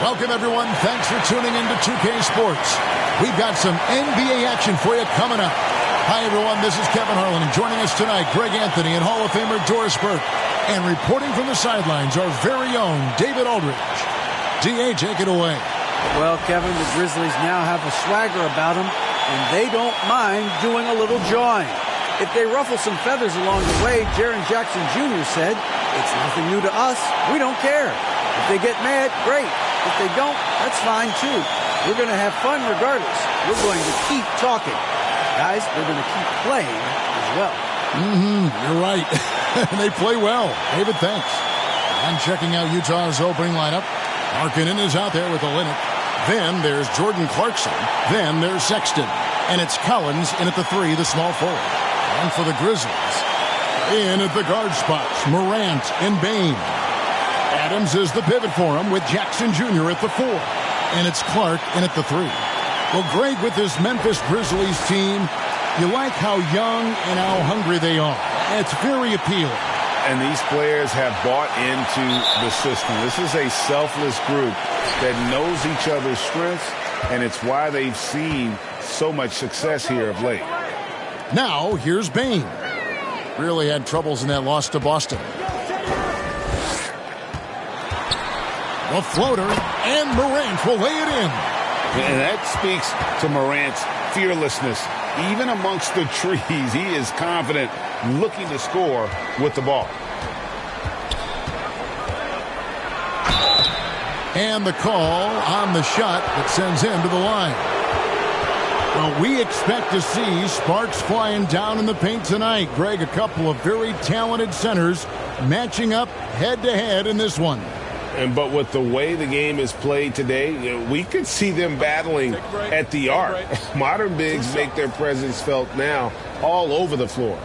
Welcome, everyone. Thanks for tuning in to 2K Sports. We've got some NBA action for you coming up. Hi, everyone. This is Kevin Harlan, and joining us tonight, Greg Anthony and Hall of Famer Doris Burke. And reporting from the sidelines, our very own David Aldridge. D.A., take it away. Well, Kevin, the Grizzlies now have a swagger about them, and they don't mind doing a little jawing. If they ruffle some feathers along the way, Jaren Jackson Jr. said, "It's nothing new to us. We don't care. If they get mad, great. If they don't, that's fine, too. We're going to have fun regardless. We're going to keep talking. Guys, they're going to keep playing as well." You're right. They play well. David, thanks. And checking out Utah's opening lineup, Markkanen is out there with Olynyk. Then there's Jordan Clarkson. Then there's Sexton. And it's Collins in at the 3, the small forward. And for the Grizzlies, in at the guard spots, Morant and Bane. Adams is the pivot for him with Jackson Jr. at the 4. And it's Clark in at the 3. Well, Greg, with this Memphis Grizzlies team, you like how young and how hungry they are. It's very appealing. And these players have bought into the system. This is a selfless group that knows each other's strengths, and it's why they've seen so much success here of late. Now, here's Bane. Really had troubles in that loss to Boston. The floater, and Morant will lay it in. And that speaks to Morant's fearlessness. Even amongst the trees, he is confident, looking to score with the ball. And the call on the shot that sends him to the line. Well, we expect to see sparks flying down in the paint tonight. Greg, a couple of very talented centers matching up head-to-head in this one. But with the way the game is played today, we could see them battling at the arc. Modern bigs make their presence felt now all over the floor.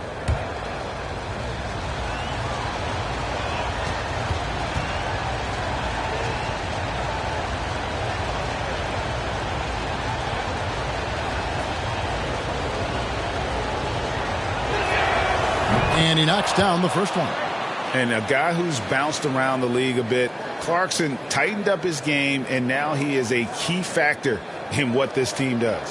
And he knocks down the first one. And a guy who's bounced around the league a bit, Clarkson tightened up his game, and now he is a key factor in what this team does.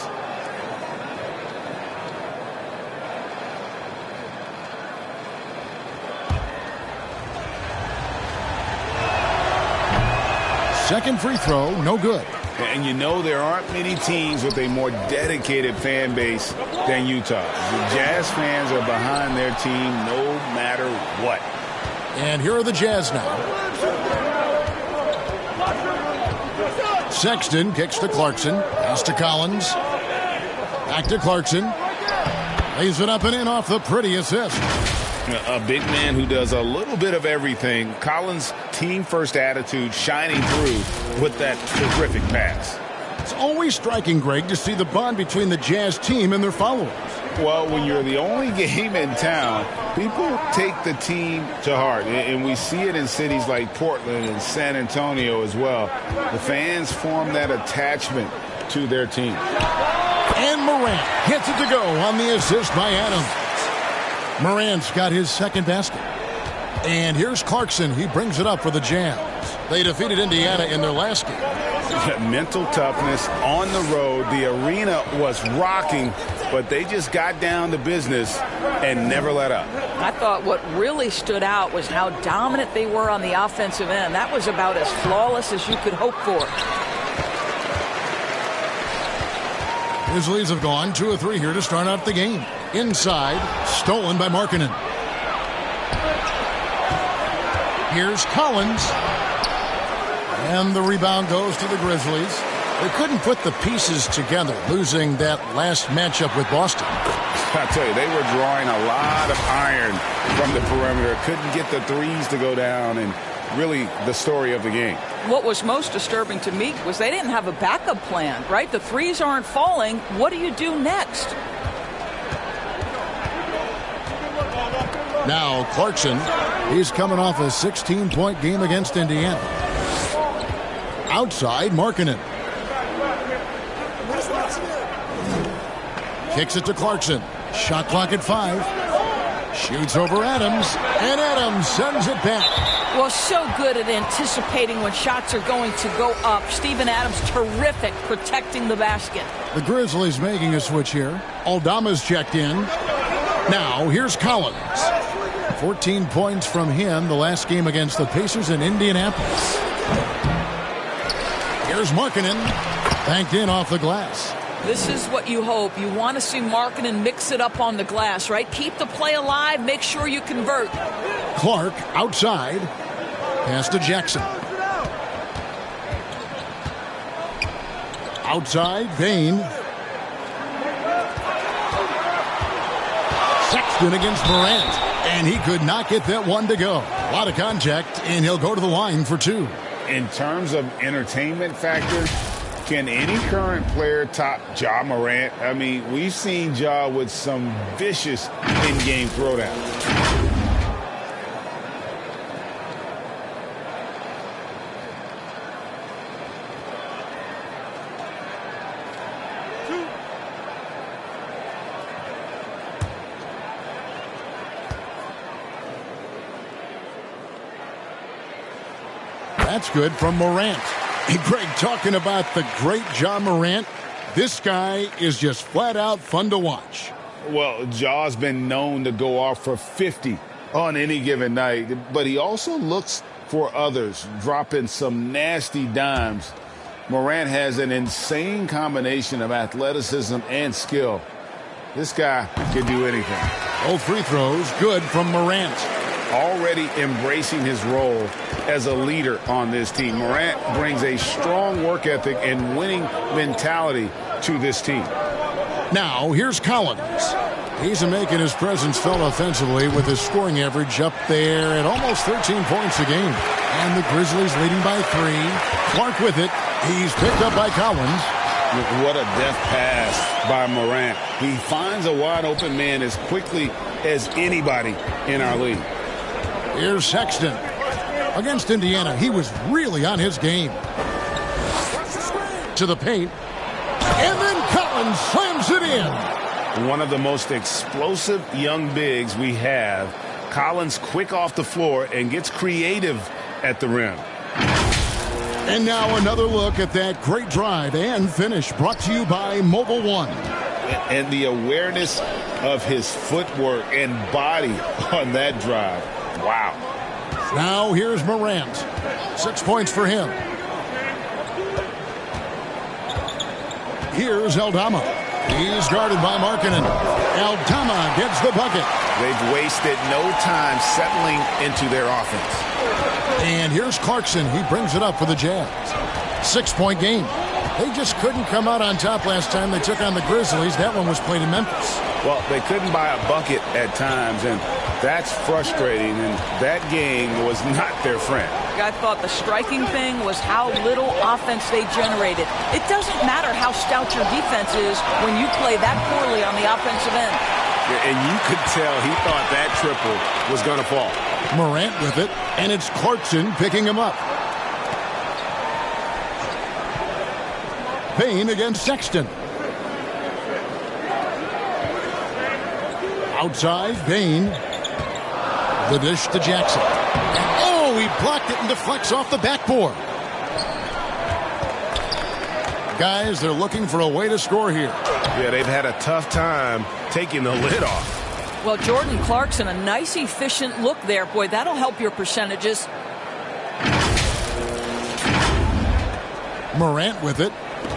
Second free throw, no good. And you know there aren't many teams with a more dedicated fan base than Utah. The Jazz fans are behind their team no matter what. And here are the Jazz now. Sexton kicks to Clarkson. Pass to Collins. Back to Clarkson. Lays it up and in off the pretty assist. A big man who does a little bit of everything. Collins' team-first attitude shining through with that terrific pass. It's always striking, Greg, to see the bond between the Jazz team and their followers. Well, when you're the only game in town, people take the team to heart. And we see it in cities like Portland and San Antonio as well. The fans form that attachment to their team. And Morant gets it to go on the assist by Adams. Morant's got his second basket. And here's Clarkson. He brings it up for the Jazz. They defeated Indiana in their last game. Mental toughness on the road. The arena was rocking, but they just got down to business and never let up. I thought what really stood out was how dominant they were on the offensive end. That was about as flawless as you could hope for. Grizzlies have gone 2 of 3 here to start out the game. Inside, stolen by Markkanen. Here's Collins. And the rebound goes to the Grizzlies. They couldn't put the pieces together, losing that last matchup with Boston. I tell you, they were drawing a lot of iron from the perimeter. Couldn't get the threes to go down, and really the story of the game. What was most disturbing to me was they didn't have a backup plan, right? The threes aren't falling. What do you do next? Now Clarkson, he's coming off a 16-point game against Indiana. Outside, Markkanen. Kicks it to Clarkson. Shot clock at 5. Shoots over Adams, and Adams sends it back. Well, so good at anticipating when shots are going to go up. Steven Adams, terrific protecting the basket. The Grizzlies making a switch here. Aldama's checked in. Now, here's Collins. 14 points from him the last game against the Pacers in Indianapolis. Here's Markkanen. Banked in off the glass. This is what you hope. You want to see Markkanen mix it up on the glass, right? Keep the play alive. Make sure you convert. Clark outside. Pass to Jackson. Outside, Bain. Sexton against Morant. And he could not get that one to go. A lot of contact, and he'll go to the line for two. In terms of entertainment factor, can any current player top Ja Morant? I mean, we've seen Ja with some vicious in-game throwdowns. That's good from Morant. Hey, Greg, talking about the great Ja Morant, this guy is just flat out fun to watch. Well, Ja's been known to go off for 50 on any given night, but he also looks for others, dropping some nasty dimes. Morant has an insane combination of athleticism and skill. This guy can do anything. Both free throws good from Morant. Already embracing his role as a leader on this team. Morant brings a strong work ethic and winning mentality to this team. Now, here's Collins. He's making his presence felt offensively with his scoring average up there at almost 13 points a game. And the Grizzlies leading by 3. Clark with it. He's picked up by Collins. What a deft pass by Morant. He finds a wide open man as quickly as anybody in our league. Here's Sexton. Against Indiana, he was really on his game. To the paint. And then Collins slams it in. One of the most explosive young bigs we have. Collins quick off the floor and gets creative at the rim. And now another look at that great drive and finish brought to you by Mobile One. And the awareness of his footwork and body on that drive. Wow. Now here's Morant. 6 points for him. Here's Aldama. He's guarded by Markkanen. Aldama gets the bucket. They've wasted no time settling into their offense. And here's Clarkson. He brings it up for the Jazz. 6-point game. They just couldn't come out on top last time they took on the Grizzlies. That one was played in Memphis. Well, they couldn't buy a bucket at times, and that's frustrating, and that game was not their friend. I thought the striking thing was how little offense they generated. It doesn't matter how stout your defense is when you play that poorly on the offensive end. Yeah, and you could tell he thought that triple was going to fall. Morant with it, and it's Clarkson picking him up. Bain against Sexton. Outside, Bain. The dish to Jackson. Oh, he blocked it and deflects off the backboard. Guys, they're looking for a way to score here. Yeah, they've had a tough time taking the lid off. Well, Jordan Clarkson, a nice, efficient look there. Boy, that'll help your percentages. Morant with it.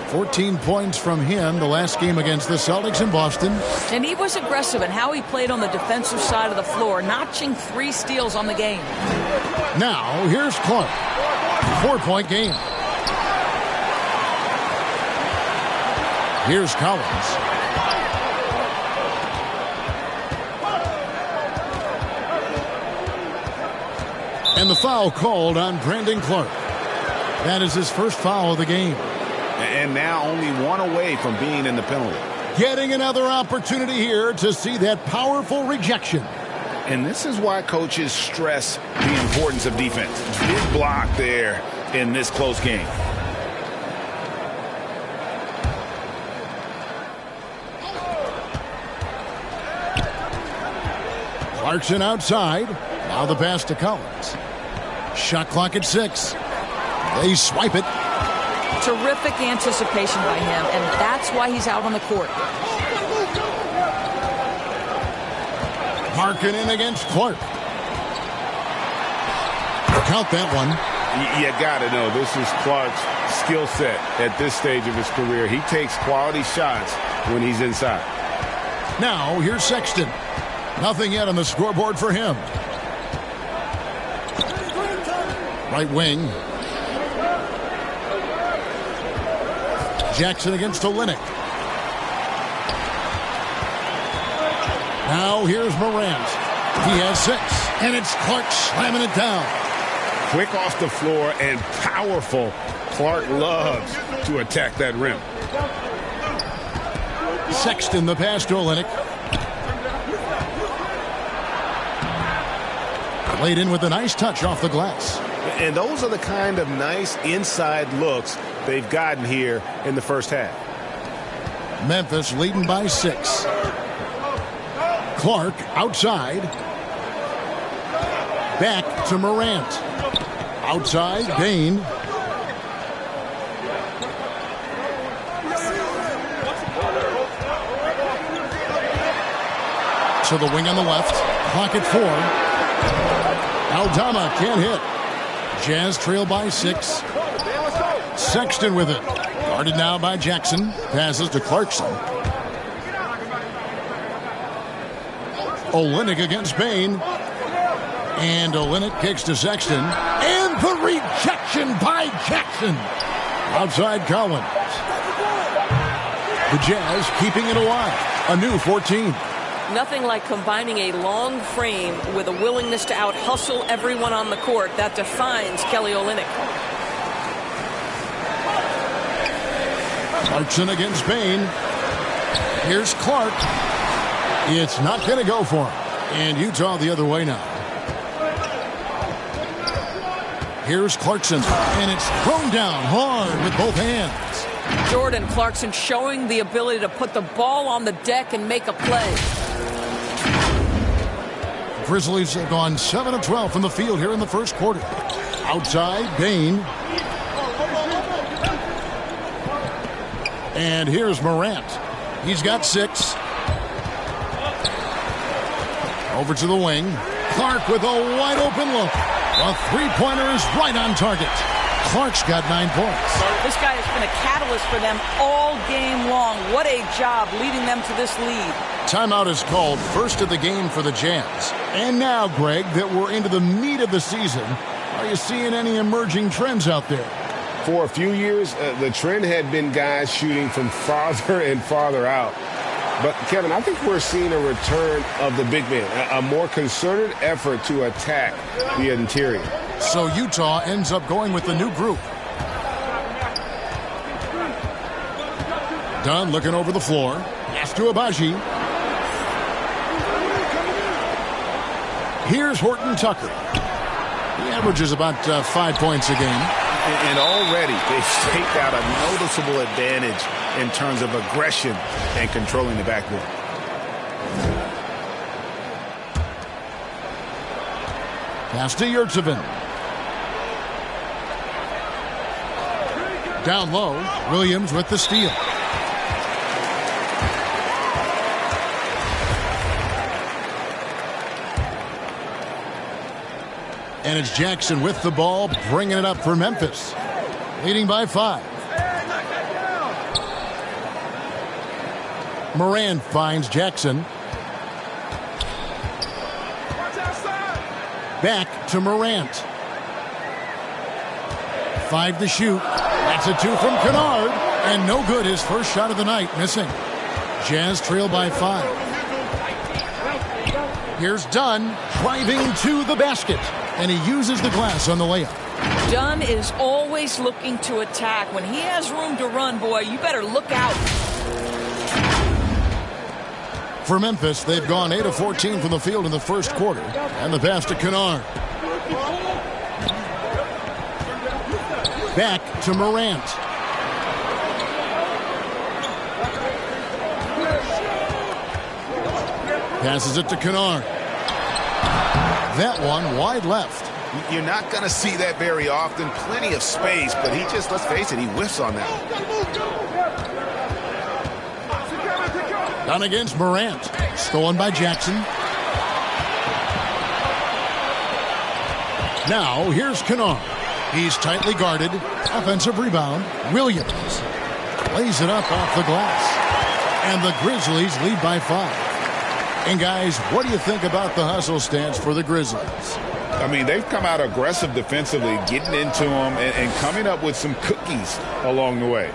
14 points from him the last game against the Celtics in Boston. And he was aggressive in how he played on the defensive side of the floor, notching 3 steals on the game. Now, here's Clark. 4-point game. Here's Collins. And the foul called on Brandon Clark. That is his first foul of the game. And now only one away from being in the penalty. Getting another opportunity here to see that powerful rejection. And this is why coaches stress the importance of defense. Big block there in this close game. Clarkson outside. Now the pass to Collins. Shot clock at 6. They swipe it. Terrific anticipation by him, and that's why he's out on the court. Markkanen against Clark. Count that one. You got to know, this is Clark's skill set at this stage of his career. He takes quality shots when he's inside. Now, here's Sexton. Nothing yet on the scoreboard for him. Right wing. Jackson against Olynyk. Now here's Morant. He has 6. And it's Clark slamming it down. Quick off the floor and powerful. Clark loves to attack that rim. Sexton the pass to Olynyk. Laid in with a nice touch off the glass. And those are the kind of nice inside looks they've gotten here in the first half. Memphis leading by 6. Clark outside. Back to Morant. Outside, Bain. To the wing on the left. Clock at 4. Aldama can't hit. Jazz trail by 6. Sexton with it. Guarded now by Jackson. Passes to Clarkson. Olynyk against Bain. And Olynyk kicks to Sexton. And the rejection by Jackson. Outside Collins. The Jazz keeping it alive. A new 14. Nothing like combining a long frame with a willingness to out-hustle everyone on the court. That defines Kelly Olynyk. Clarkson against Bain. Here's Clark. It's not going to go for him. And Utah the other way now. Here's Clarkson. And it's thrown down hard with both hands. Jordan Clarkson showing the ability to put the ball on the deck and make a play. Grizzlies have gone 7 of 12 from the field here in the first quarter. Outside, Bain. And here's Morant. He's got 6. Over to the wing. Clark with a wide open look. A three-pointer is right on target. Clark's got 9 points. This guy has been a catalyst for them all game long. What a job leading them to this lead. Timeout is called, first of the game for the Jazz. And now, Greg, that we're into the meat of the season, are you seeing any emerging trends out there? For a few years, the trend had been guys shooting from farther and farther out. But, Kevin, I think we're seeing a return of the big man, a more concerted effort to attack the interior. So Utah ends up going with the new group. Dunn looking over the floor. Pass to Abaji. Here's Horton Tucker. He averages about 5 points a game. And already they've staked out a noticeable advantage in terms of aggression and controlling the backboard. Pass to Yurtsevin. Down low, Williams with the steal. And it's Jackson with the ball, bringing it up for Memphis. Leading by 5. Moran finds Jackson. Back to Morant. 5 to shoot. That's a 2 from Kennard. And no good. His first shot of the night missing. Jazz trail by 5. Here's Dunn driving to the basket. And he uses the glass on the layup. Dunn is always looking to attack. When he has room to run, boy, you better look out. For Memphis, they've gone 8 of 14 from the field in the first quarter. And the pass to Kennard. Back to Morant. Passes it to Kennard. That one wide left. You're not going to see that very often. Plenty of space, but he just, let's face it, he whiffs on that one. Done against Morant. Stolen by Jackson. Now here's Kennard. He's tightly guarded. Offensive rebound. Williams lays it up off the glass. And the Grizzlies lead by 5. And guys, what do you think about the hustle stance for the Grizzlies? I mean, they've come out aggressive defensively, getting into them and coming up with some cookies along the way.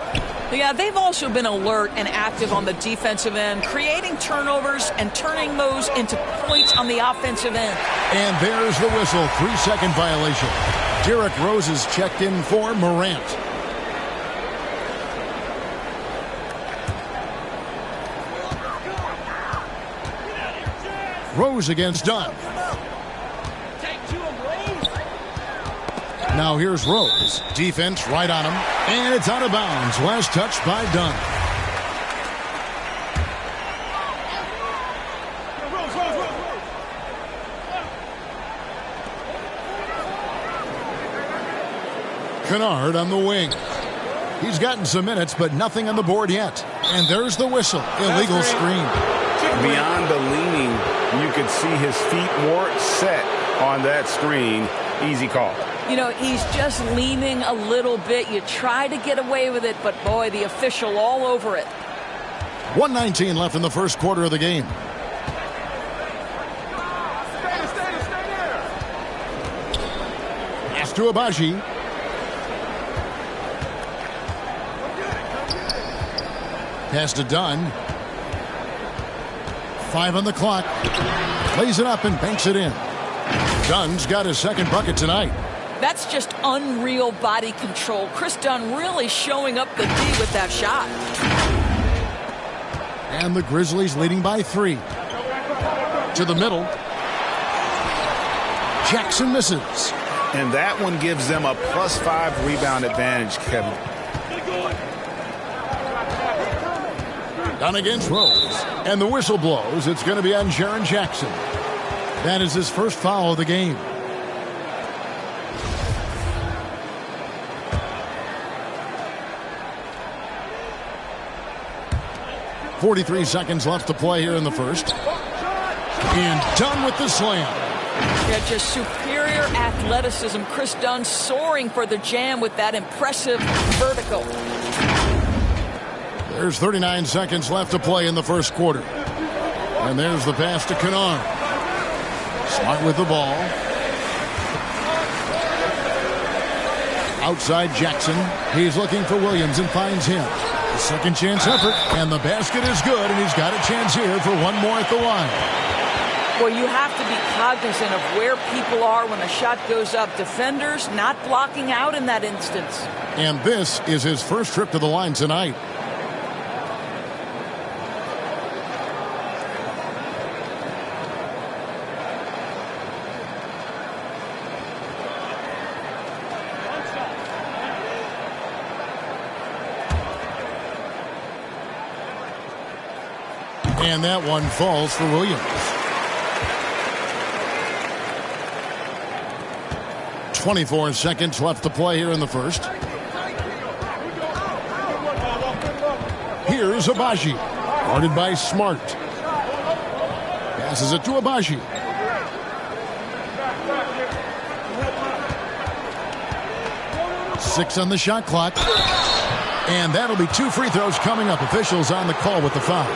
Yeah, they've also been alert and active on the defensive end, creating turnovers and turning those into points on the offensive end. And there's the whistle. 3-second violation. Derrick Rose is checked in for Morant. Rose against Dunn. Now here's Rose. Defense right on him. And it's out of bounds. Last touch by Dunn. Kennard on the wing. He's gotten some minutes, but nothing on the board yet. And there's the whistle. Illegal screen. Beyond the leaning, you could see his feet weren't set on that screen. Easy call. You know, he's just leaning a little bit. You try to get away with it, but boy, the official all over it. 1:19 left in the first quarter of the game. Pass to Abaji. Pass to Dunn. 5 on the clock. Lays it up and banks it in. Dunn's got his second bucket tonight. That's just unreal body control. Chris Dunn really showing up the D with that shot. And the Grizzlies leading by 3. To the middle. Jackson misses. And that one gives them a +5 rebound advantage, Kevin. Done against Rose. And the whistle blows. It's going to be on Jaren Jackson. That is his first foul of the game. .43 seconds left to play here in the first. And Dunn with the slam. Yeah, just superior athleticism. Chris Dunn soaring for the jam with that impressive vertical. There's 39 seconds left to play in the first quarter. And there's the pass to Kennard. Smart with the ball. Outside Jackson. He's looking for Williams and finds him. A second chance effort. And the basket is good. And he's got a chance here for one more at the line. Well, you have to be cognizant of where people are when a shot goes up. Defenders not blocking out in that instance. And this is his first trip to the line tonight. And that one falls for Williams. 24 seconds left to play here in the first. Here's Abaji. Guarded by Smart. Passes it to Abaji. Six on the shot clock. And that'll be 2 free throws coming up. Officials on the call with the foul.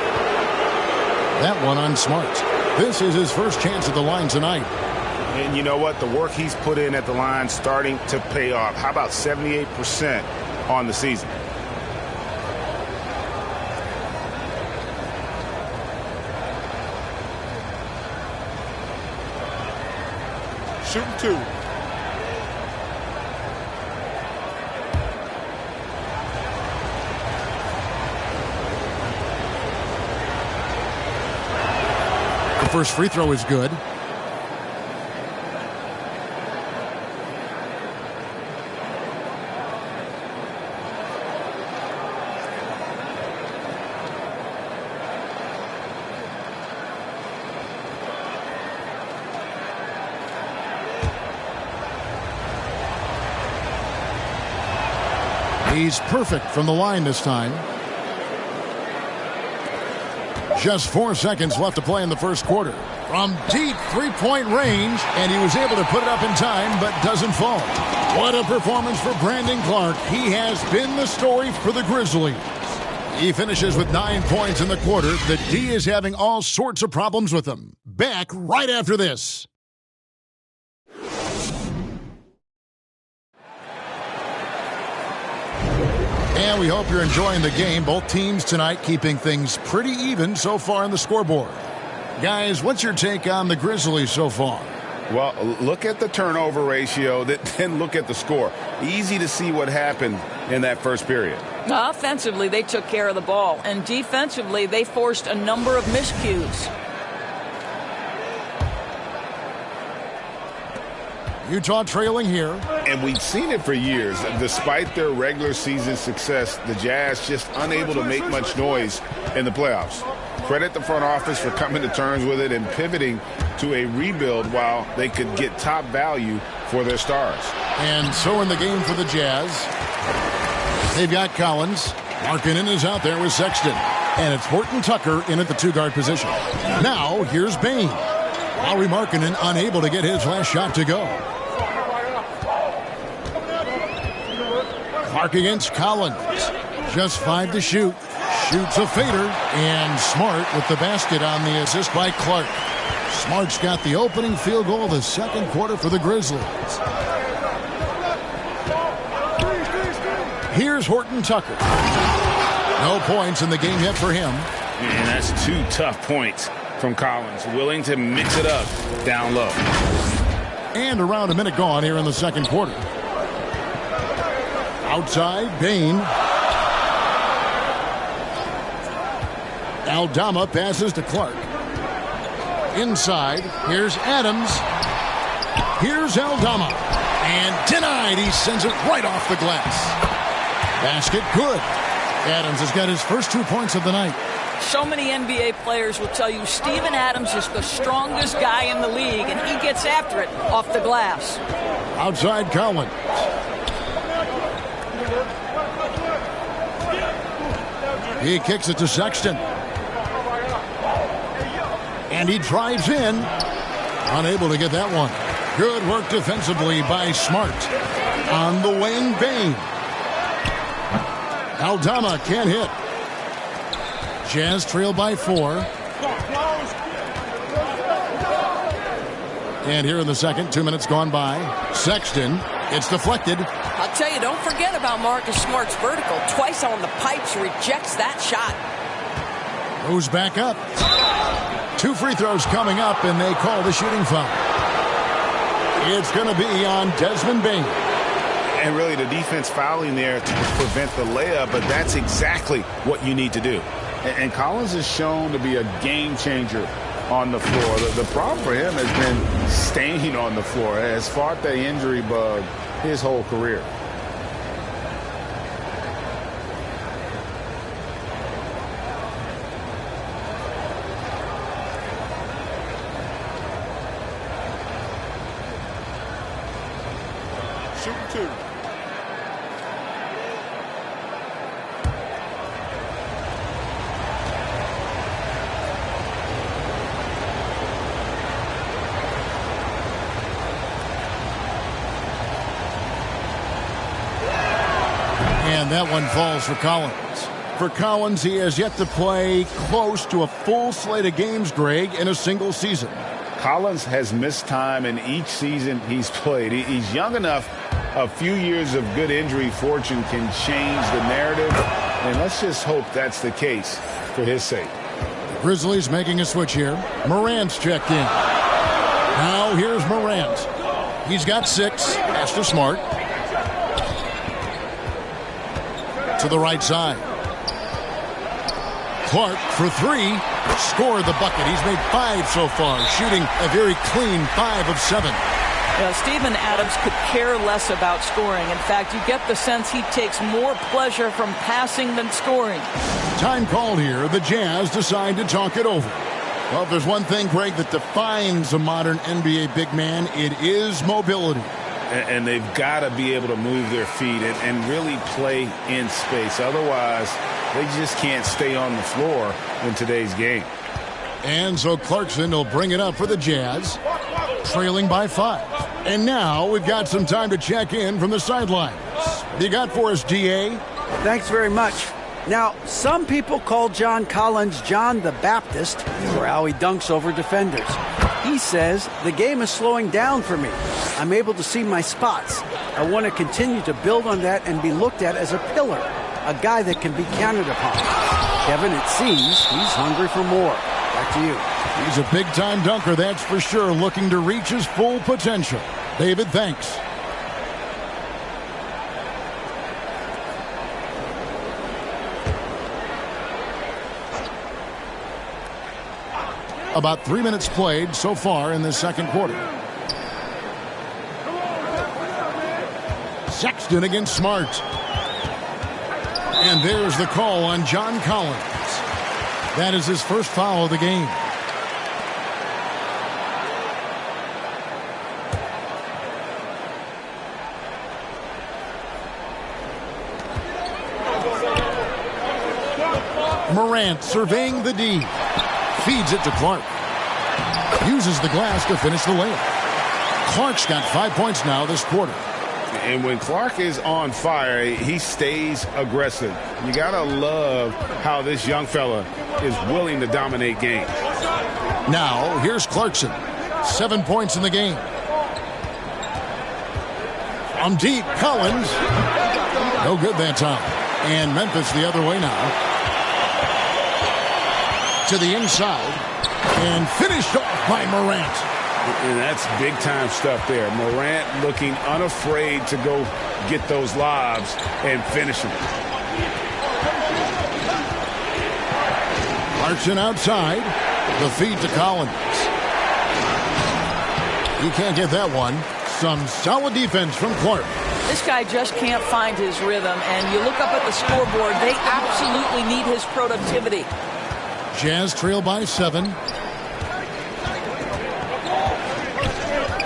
That one on Smart. This is his first chance at the line tonight. And you know what? The work he's put in at the line starting to pay off. How about 78% on the season? Shooting 2. The first free throw is good. He's perfect from the line this time. Just 4 seconds left to play in the first quarter. From deep three-point range, and he was able to put it up in time, but doesn't fall. What a performance for Brandon Clark. He has been the story for the Grizzlies. He finishes with 9 points in the quarter. The D is having all sorts of problems with him. Back right after this. And we hope you're enjoying the game. Both teams tonight keeping things pretty even so far on the scoreboard. Guys, what's your take on the Grizzlies so far? Well, look at the turnover ratio, then look at the score. Easy to see what happened in that first period. Offensively, they took care of the ball, and defensively, they forced a number of miscues. Utah trailing here. And we've seen it for years. Despite their regular season success, the Jazz just unable to make much noise in the playoffs. Credit the front office for coming to terms with it and pivoting to a rebuild while they could get top value for their stars. And so in the game for the Jazz, they've got Collins. Markkanen is out there with Sexton. And it's Horton Tucker in at the two-guard position. Now, here's Bane. Lauri Markkanen unable to get his last shot to go. Clark against Collins. Just 5 to shoot. Shoots a fader. And Smart with the basket on the assist by Clark. Smart's got the opening field goal of the second quarter for the Grizzlies. Here's Horton Tucker. No points in the game yet for him. And that's 2 tough points from Collins. Willing to mix it up down low. And around a minute gone here in the second quarter. Outside, Bane. Aldama passes to Clark. Inside, here's Adams. Here's Aldama. And denied. He sends it right off the glass. Basket good. Adams has got his first 2 points of the night. So many NBA players will tell you Steven Adams is the strongest guy in the league, and he gets after it off the glass. Outside Collins. He kicks it to Sexton. And he drives in. Unable to get that one. Good work defensively by Smart. On the wing, Bane. Aldama can't hit. Jazz trail by 4. And here in the second, 2 minutes gone by. Sexton, it's deflected. I'll tell you, don't forget about Marcus Smart's vertical. Twice on the pipes, rejects that shot. Goes back up. 2 free throws coming up, and they call the shooting foul. It's going to be on Desmond Bane. And really the defense fouling there to prevent the layup, but that's exactly what you need to do. And Collins is shown to be a game changer on the floor. The problem for him has been staying on the floor. Has fought the injury bug his whole career. Shoot 2. And that one falls for Collins. For Collins, he has yet to play close to a full slate of games, Greg, in a single season. Collins has missed time in each season he's played. He's young enough. A few years of good injury fortune can change the narrative, and let's just hope that's the case for his sake. The Grizzlies making a switch here. Morant's checked in. Now here's Morant. He's got 6. Pass to Smart. To the right side. Clark for 3. Scored the bucket. He's made 5 so far, shooting a very clean 5 of 7. Steven Adams could care less about scoring. In fact, you get the sense he takes more pleasure from passing than scoring. Time called here. The Jazz decide to talk it over. Well, if there's one thing, Greg, that defines a modern NBA big man, it is mobility. And they've got to be able to move their feet and really play in space. Otherwise, they just can't stay on the floor in today's game. And so Clarkson will bring it up for the Jazz, trailing by 5. And now we've got some time to check in from the sidelines. What do you got for us, DA? Thanks very much. Now, some people call John Collins John the Baptist for how he dunks over defenders. He says, the game is slowing down for me. I'm able to see my spots. I want to continue to build on that and be looked at as a pillar, a guy that can be counted upon. Kevin, it seems he's hungry for more. Back to you. He's a big-time dunker, that's for sure, looking to reach his full potential. David, thanks. About 3 minutes played so far in the second quarter. Sexton against Smart. And there's the call on John Collins. That is his first foul of the game. Morant surveying the D. Feeds it to Clark. Uses the glass to finish the layup. Clark's got 5 points now this quarter. And when Clark is on fire, he stays aggressive. You got to love how this young fella is willing to dominate games. Now, here's Clarkson. 7 points in the game. From deep, Collins. No good that time. And Memphis the other way now. To the inside. And finished off by Morant. And that's big-time stuff there. Morant looking unafraid to go get those lobs and finish them. Clarkson outside. The feed to Collins. You can't get that one. Some solid defense from Clark. This guy just can't find his rhythm. And you look up at the scoreboard, they absolutely need his productivity. Jazz trail by 7.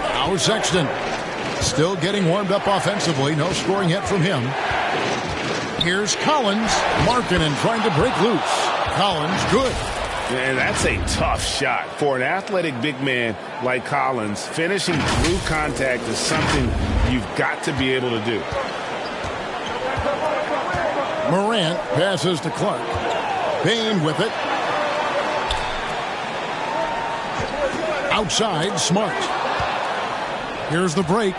Now Sexton. Still getting warmed up offensively. No scoring yet from him. Here's Collins. Markkanen trying to break loose. Collins, good. And that's a tough shot for an athletic big man like Collins. Finishing through contact is something you've got to be able to do. Morant passes to Clark. Bain with it. Outside, Smart. Here's the break.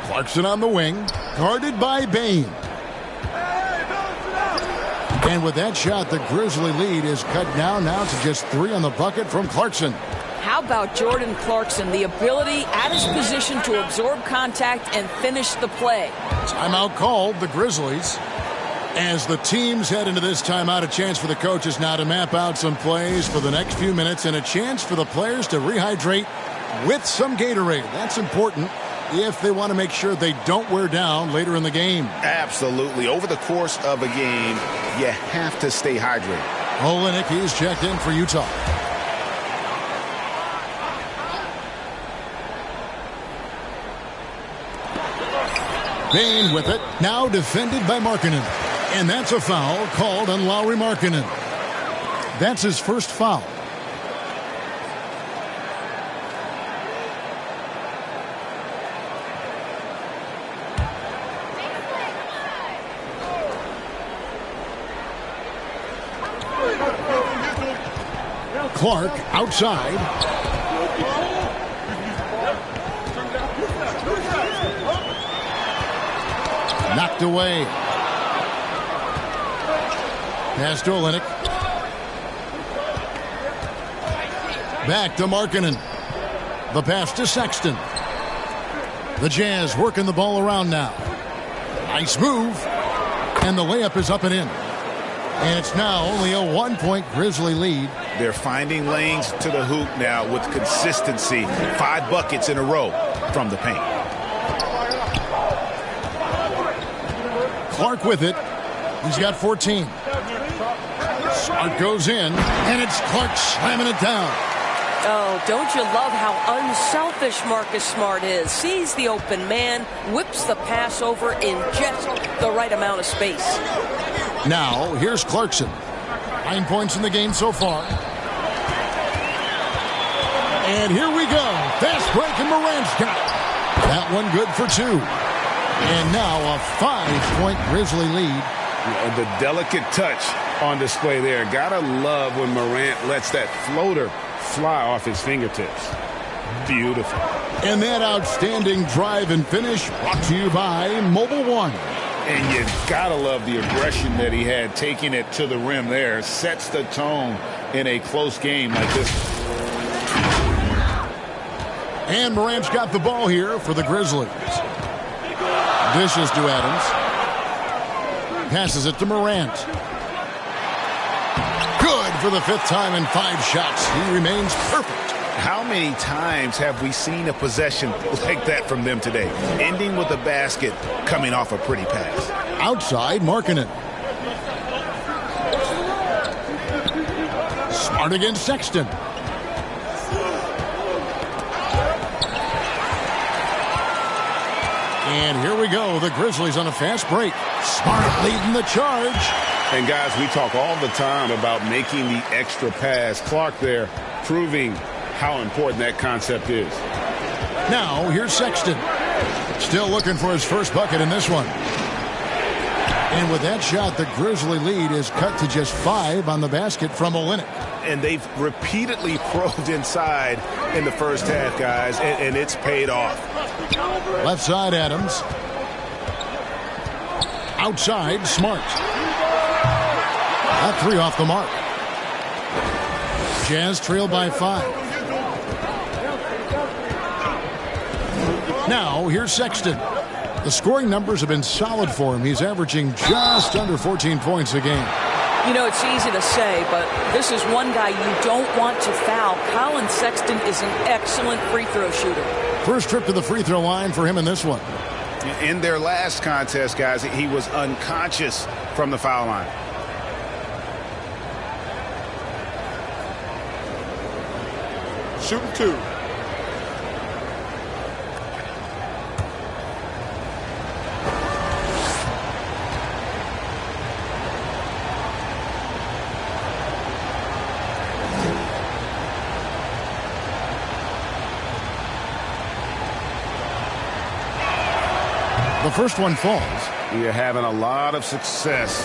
Clarkson on the wing. Guarded by Bain. And with that shot, the Grizzly lead is cut down now to just 3 on the bucket from Clarkson. How about Jordan Clarkson? The ability at his position to absorb contact and finish the play. Timeout called, the Grizzlies. As the teams head into this timeout, a chance for the coaches now to map out some plays for the next few minutes and a chance for the players to rehydrate with some Gatorade. That's important if they want to make sure they don't wear down later in the game. Absolutely. Over the course of a game, you have to stay hydrated. Olenek, he's checked in for Utah. Bain with it. Now defended by Markkanen. And that's a foul called on Lauri Markkanen. That's his first foul. Clark outside. Knocked away. Pass to Olenek. Back to Markkanen. The pass to Sexton. The Jazz working the ball around now. Nice move. And the layup is up and in. And it's now only a 1-point Grizzly lead. They're finding lanes to the hoop now with consistency. 5 buckets in a row from the paint. Clark with it. He's got 14. Smart goes in, and it's Clark slamming it down. Oh, don't you love how unselfish Marcus Smart is? Sees the open man, whips the pass over in just the right amount of space. Now, here's Clarkson. 9 points in the game so far. And here we go. Fast break, and Morant's got it. That one good for 2. And now a 5-point Grizzly lead. The delicate touch on display there. Gotta love when Morant lets that floater fly off his fingertips. Beautiful. And that outstanding drive and finish brought to you by Mobile One. And you gotta love the aggression that he had taking it to the rim there. Sets the tone in a close game like this. And Morant's got the ball here for the Grizzlies. Dishes to Adams. Passes it to Morant. Good for the 5th time in 5 shots. He remains perfect. How many times have we seen a possession like that from them today? Ending with a basket, coming off a pretty pass. Outside, Markkanen. Smart against Sexton. And here we go. The Grizzlies on a fast break. Smart leading the charge. And guys, we talk all the time about making the extra pass. Clark there proving how important that concept is. Now, here's Sexton. Still looking for his first bucket in this one. And with that shot, the Grizzly lead is cut to just 5 on the basket from Olynyk. And they've repeatedly probed inside in the first half, guys, and it's paid off. Left side, Adams. Outside, Smart. That 3 off the mark. Jazz trail by 5. Now, here's Sexton. The scoring numbers have been solid for him. He's averaging just under 14 points a game. You know, it's easy to say, but this is one guy you don't want to foul. Colin Sexton is an excellent free throw shooter. First trip to the free throw line for him in this one. In their last contest, guys, he was unconscious from the foul line. Shooting 2. The first one falls. You're having a lot of success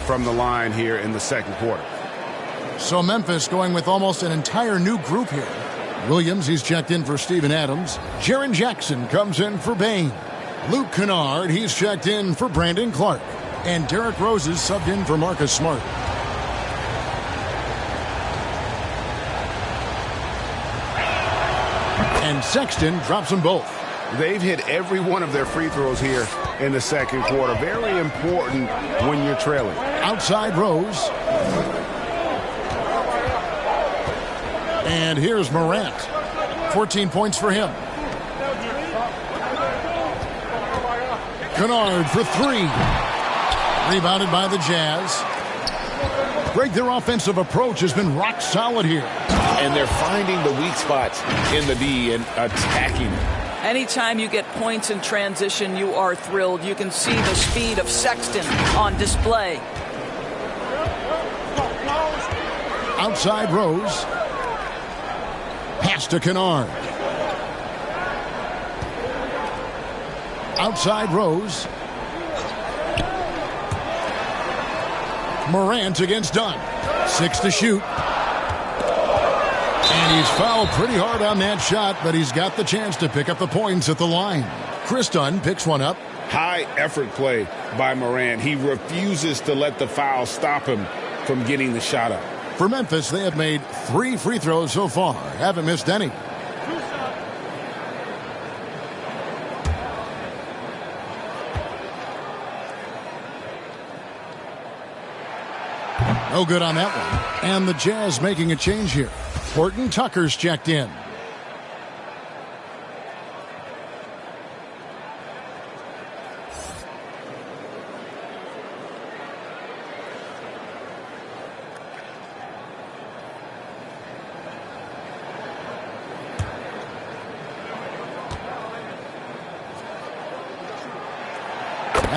from the line here in the second quarter. So Memphis going with almost an entire new group here. Williams, he's checked in for Steven Adams. Jaren Jackson comes in for Bane. Luke Kennard, he's checked in for Brandon Clark. And Derrick Rose is subbed in for Marcus Smart. And Sexton drops them both. They've hit every one of their free throws here in the second quarter. Very important when you're trailing. Outside Rose. And here's Morant. 14 points for him. Kennard for 3. Rebounded by the Jazz. Greg, their offensive approach has been rock solid here. And they're finding the weak spots in the D and attacking it. Anytime you get points in transition, you are thrilled. You can see the speed of Sexton on display. Outside Rose. Pass to Kennard. Outside Rose. Morant against Dunn. 6 to shoot. And he's fouled pretty hard on that shot, but he's got the chance to pick up the points at the line. Chris Dunn picks one up. High effort play by Morant. He refuses to let the foul stop him from getting the shot up. For Memphis, they have made 3 free throws so far. Haven't missed any. No good on that one. And the Jazz making a change here. Horton Tucker's checked in.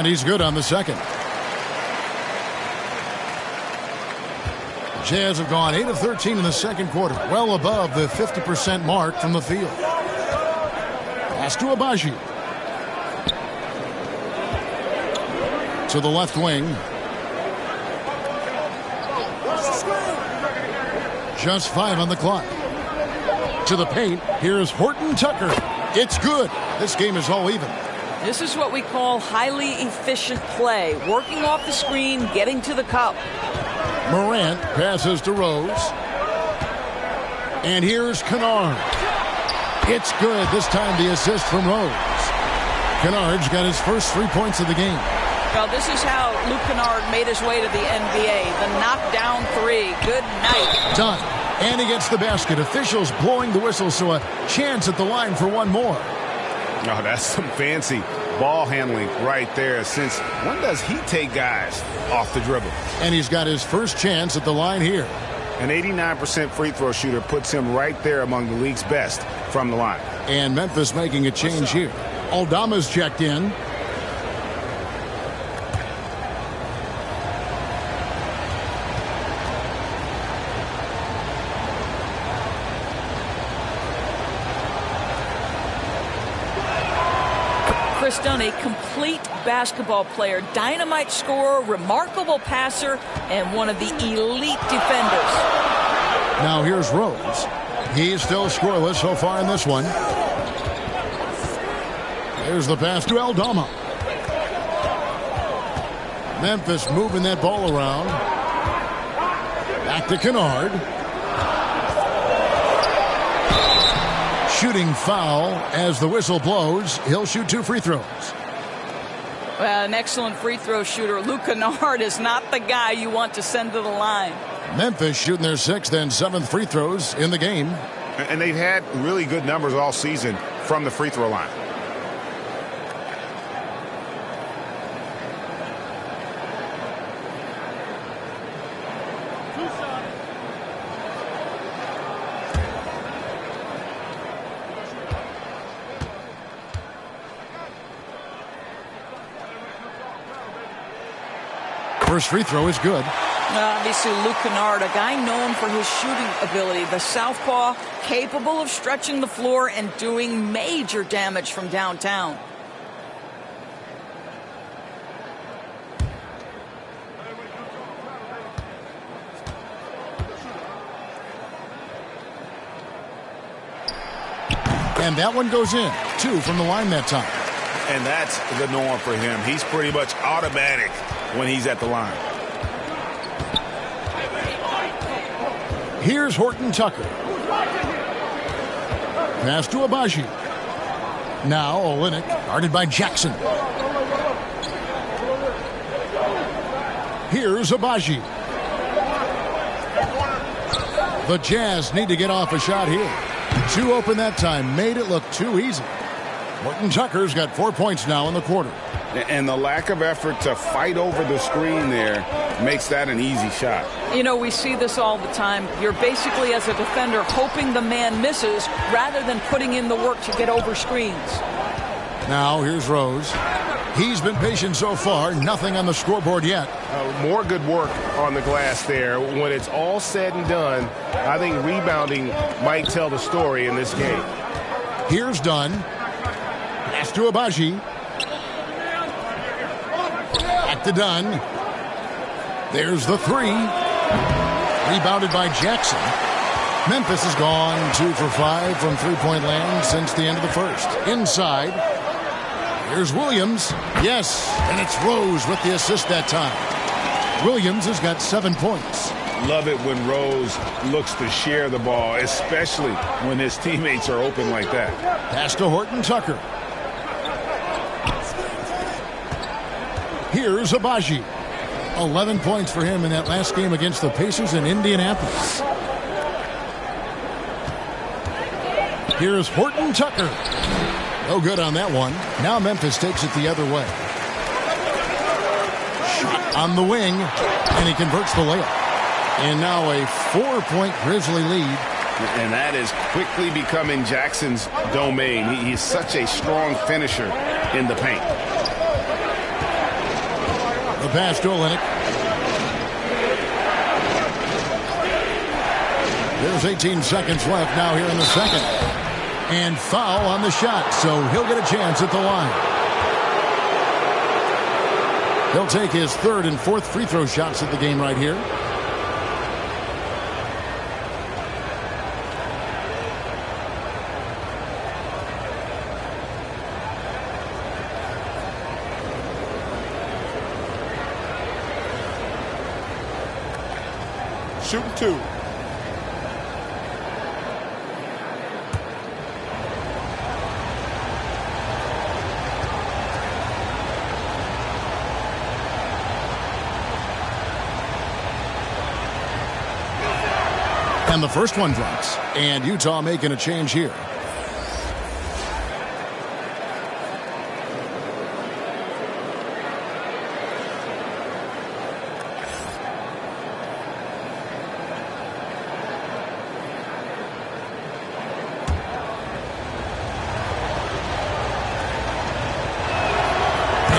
And he's good on the second. Jazz have gone 8 of 13 in the second quarter, well above the 50% mark from the field. Pass to Abaji. To the left wing. Just 5 on the clock. To the paint. Here's Horton Tucker. It's good. This game is all even. This is what we call highly efficient play. Working off the screen, getting to the cup. Morant passes to Rose. And here's Kennard. It's good. This time the assist from Rose. Kennard's got his first 3 points of the game. Well, this is how Luke Kennard made his way to the NBA. The knockdown three. Good night. Done. And he gets the basket. Officials blowing the whistle, so a chance at the line for one more. Oh, that's some fancy ball handling right there. Since when does he take guys off the dribble? And he's got his first chance at the line here. An 89% free throw shooter puts him right there among the league's best from the line. And Memphis making a change here. Aldama's checked in. Chris Dunn, a complete basketball player, dynamite scorer, remarkable passer, and one of the elite defenders. Now here's Rose. He's still scoreless so far in this one. There's the pass to Aldama. Memphis moving that ball around. Back to Kennard. Shooting foul as the whistle blows. He'll shoot 2 free throws. Well, an excellent free throw shooter. Luke Kennard is not the guy you want to send to the line. Memphis shooting their 6th and 7th free throws in the game. And they've had really good numbers all season from the free throw line. First free throw is good. Obviously, Luke Kennard, a guy known for his shooting ability. The southpaw, capable of stretching the floor and doing major damage from downtown. And that one goes in. 2 from the line that time. And that's the norm for him. He's pretty much automatic when he's at the line. Here's Horton Tucker. Pass to Abaji. Now Olynyk, guarded by Jackson. Here's Abaji. The Jazz need to get off a shot here. 2 open that time. Made it look too easy. Horton Tucker's got 4 points now in the quarter. And the lack of effort to fight over the screen there makes that an easy shot. You know, we see this all the time. You're basically, as a defender, hoping the man misses rather than putting in the work to get over screens. Now here's Rose. He's been patient so far. Nothing on the scoreboard yet. More good work on the glass there. When it's all said and done, I think rebounding might tell the story in this game. Here's Dunn. Pass to Abaji. Back to Dunn. There's the 3. Rebounded by Jackson. Memphis has gone 2 for 5 from three-point land since the end of the first. Inside. Here's Williams. Yes, and it's Rose with the assist that time. Williams has got 7 points. Love it when Rose looks to share the ball, especially when his teammates are open like that. Pass to Horton Tucker. Here's Abaji. 11 points for him in that last game against the Pacers in Indianapolis. Here's Horton Tucker. No good on that one. Now Memphis takes it the other way. Shot on the wing, and he converts the layup. And now a 4-point Grizzly lead. And that is quickly becoming Jackson's domain. He's such a strong finisher in the paint. pass to Olenek. There's 18 seconds left now here in the second. And foul on the shot, so he'll get a chance at the line. He'll take his third and fourth free throw shots of the game right here. Shooting two. And the first one drops. And Utah making a change here.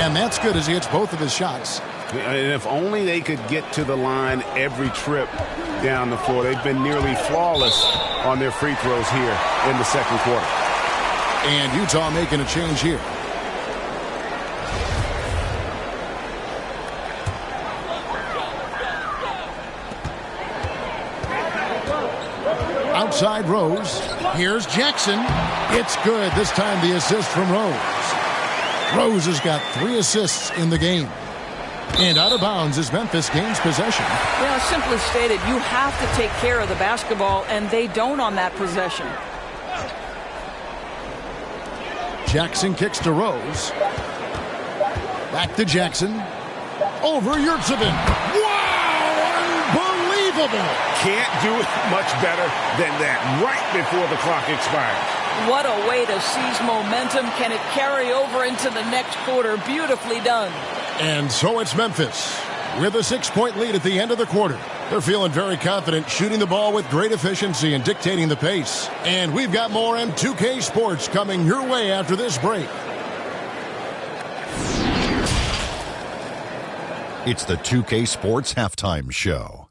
And that's good as he hits both of his shots. And if only they could get to the line every trip down the floor. They've been nearly flawless on their free throws here in the second quarter. And Utah making a change here. Outside Rose. Here's Jackson. It's good. This time the assist from Rose. Rose has got 3 assists in the game. And out of bounds as Memphis gains possession. Yeah, simply stated, you have to take care of the basketball, and they don't on that possession. Jackson kicks to Rose. Back to Jackson. Over Yurtsevin. Wow! Unbelievable! Can't do it much better than that right before the clock expires. What a way to seize momentum. Can it carry over into the next quarter? Beautifully done. And so it's Memphis with a 6-point lead at the end of the quarter. They're feeling very confident, shooting the ball with great efficiency and dictating the pace. And we've got more M2K Sports coming your way after this break. It's the 2K Sports Halftime Show.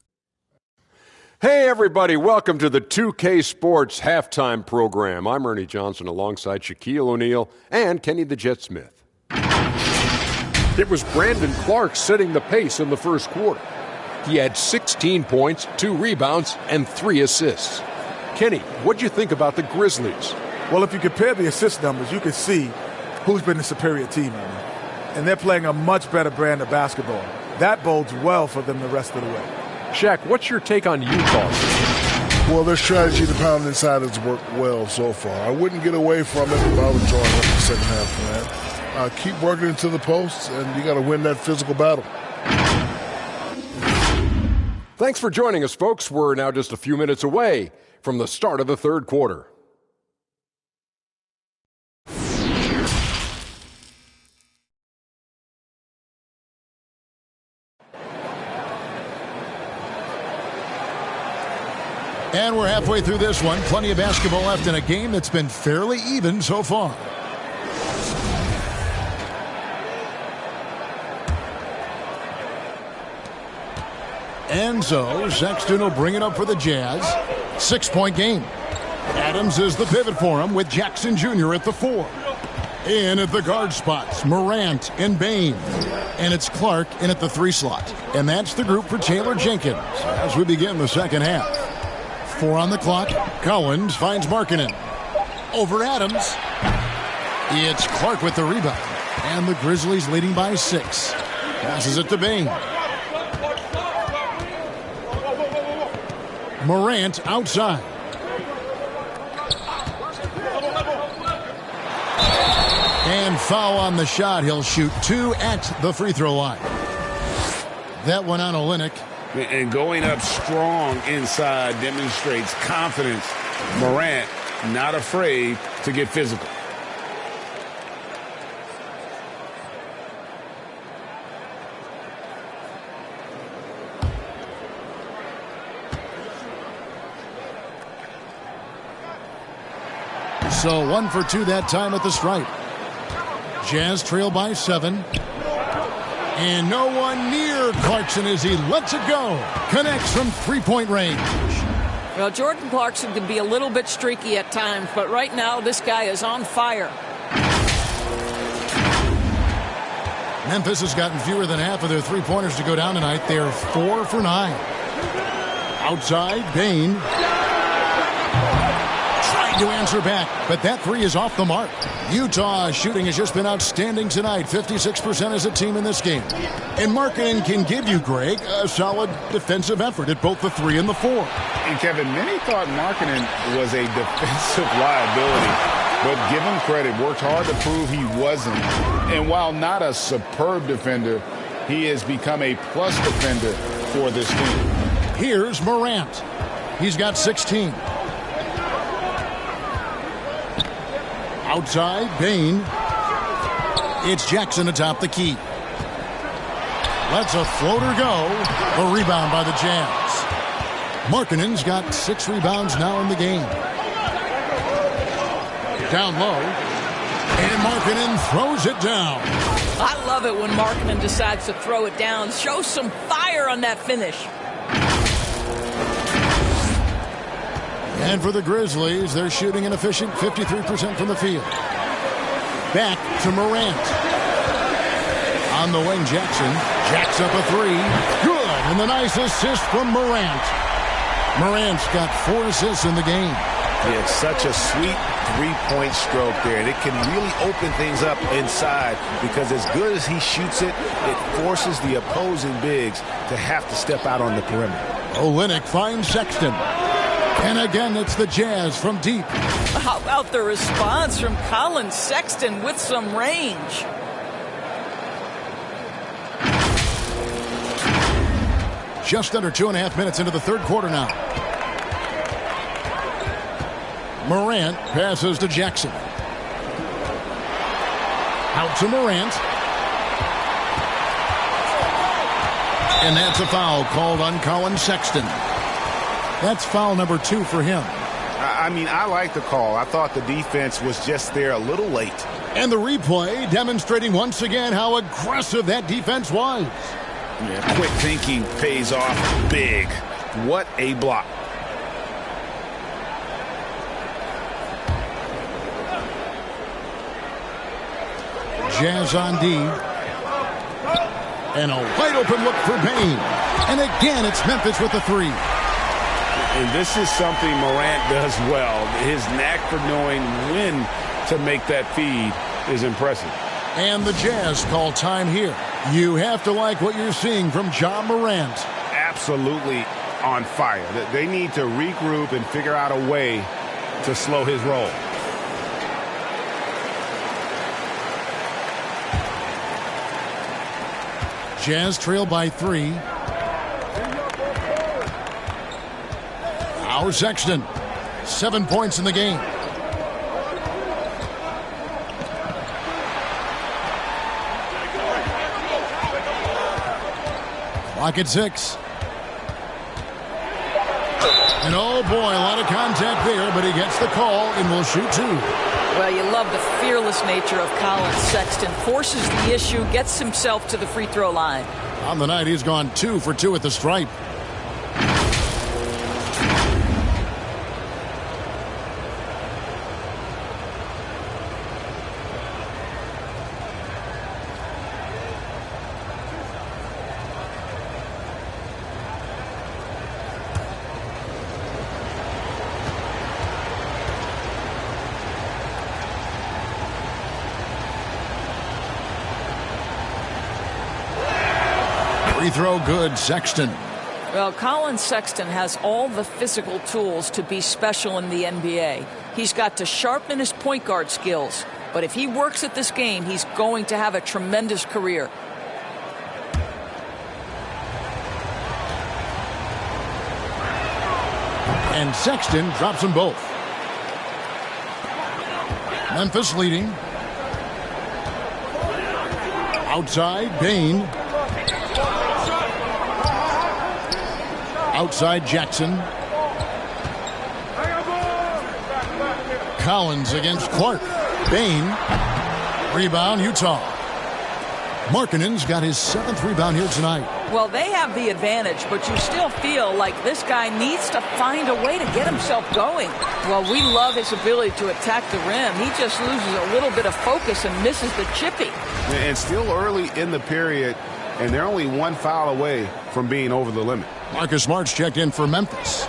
Hey, everybody. Welcome to the 2K Sports Halftime Program. I'm Ernie Johnson alongside Shaquille O'Neal and Kenny the Jet Smith. It was Brandon Clark setting the pace in the first quarter. He had 16 points, 2 rebounds, and 3 assists. Kenny, what'd you think about the Grizzlies? Well, if you compare the assist numbers, you can see who's been the superior team. And they're playing a much better brand of basketball. That bodes well for them the rest of the way. Shaq, what's your take on Utah? Well, their strategy to pound inside has worked well so far. I wouldn't get away from it if I was joining up the second half, man. Keep working into the posts, and you got to win that physical battle. Thanks for joining us, folks. We're now just a few minutes away from the start of the third quarter. And we're halfway through this one. Plenty of basketball left in a game that's been fairly even so far. And so Sexton will bring it up for the Jazz. 6-point game. Adams is the pivot for him with Jackson Jr. at the 4. In at the guard spots, Morant and Bain. And it's Clark in at the 3 slot. And that's the group for Taylor Jenkins as we begin the second half. 4 on the clock. Collins finds Markkanen. Over Adams. It's Clark with the rebound. And the Grizzlies leading by 6. Passes it to Bain. Morant outside. And foul on the shot. He'll shoot 2 at the free throw line. That one on Olenek. And going up strong inside demonstrates confidence. Morant not afraid to get physical. So 1 for 2 that time at the stripe. Jazz trail by 7. And no one near Clarkson as he lets it go. Connects from three-point range. Well, Jordan Clarkson can be a little bit streaky at times, but right now this guy is on fire. Memphis has gotten fewer than half of their three-pointers to go down tonight. They're 4 for 9. Outside, Bain. Trying to answer back, but that three is off the mark. Utah's shooting has just been outstanding tonight. 56% as a team in this game. And Markkanen can give you, Greg, a solid defensive effort at both the 3 and the 4. And Kevin, many thought Markkanen was a defensive liability, but give him credit, worked hard to prove he wasn't. And while not a superb defender, he has become a plus defender for this team. Here's Morant. He's got 16. Outside, Bain. It's Jackson atop the key. Lets a floater go. A rebound by the Jazz. Markkanen's got 6 rebounds now in the game. Down low. And Markkanen throws it down. I love it when Markkanen decides to throw it down. Show some fire on that finish. And for the Grizzlies, they're shooting an efficient 53% from the field. Back to Morant. On the wing, Jackson. Jacks up a 3. Good. And the nice assist from Morant. Morant's got 4 assists in the game. Yeah, it's such a sweet three-point stroke there. And it can really open things up inside because as good as he shoots it, it forces the opposing bigs to have to step out on the perimeter. Olynyk finds Sexton. And again, it's the Jazz from deep. How about the response from Colin Sexton with some range? Just under 2.5 minutes into the third quarter now. Morant passes to Jackson. Out to Morant. And that's a foul called on Colin Sexton. That's foul number 2 for him. I mean, I like the call. I thought the defense was just there a little late. And the replay demonstrating once again how aggressive that defense was. Yeah, quick thinking pays off big. What a block. Jazz on D. And a wide open look for Bain. And again, it's Memphis with the 3. And this is something Morant does well. His knack for knowing when to make that feed is impressive. And the Jazz call time here. You have to like what you're seeing from Ja Morant. Absolutely on fire. They need to regroup and figure out a way to slow his roll. Jazz trail by 3. Now Sexton. 7 points in the game. Clock at 6. And oh boy, a lot of contact there, but he gets the call and will shoot 2. Well, you love the fearless nature of Colin Sexton. Forces the issue, gets himself to the free throw line. On the night, he's gone 2 for 2 at the stripe. Free throw good, Sexton. Well, Colin Sexton has all the physical tools to be special in the NBA. He's got to sharpen his point guard skills. But if he works at this game, he's going to have a tremendous career. And Sexton drops them both. Memphis leading. Outside, Bain. Outside, Jackson. Collins against Clark. Bain. Rebound, Utah. Markkanen's got his 7th rebound here tonight. Well, they have the advantage, but you still feel like this guy needs to find a way to get himself going. Well, we love his ability to attack the rim. He just loses a little bit of focus and misses the chippy. And still early in the period, and they're only 1 foul away from being over the limit. Marcus Smart's checked in for Memphis.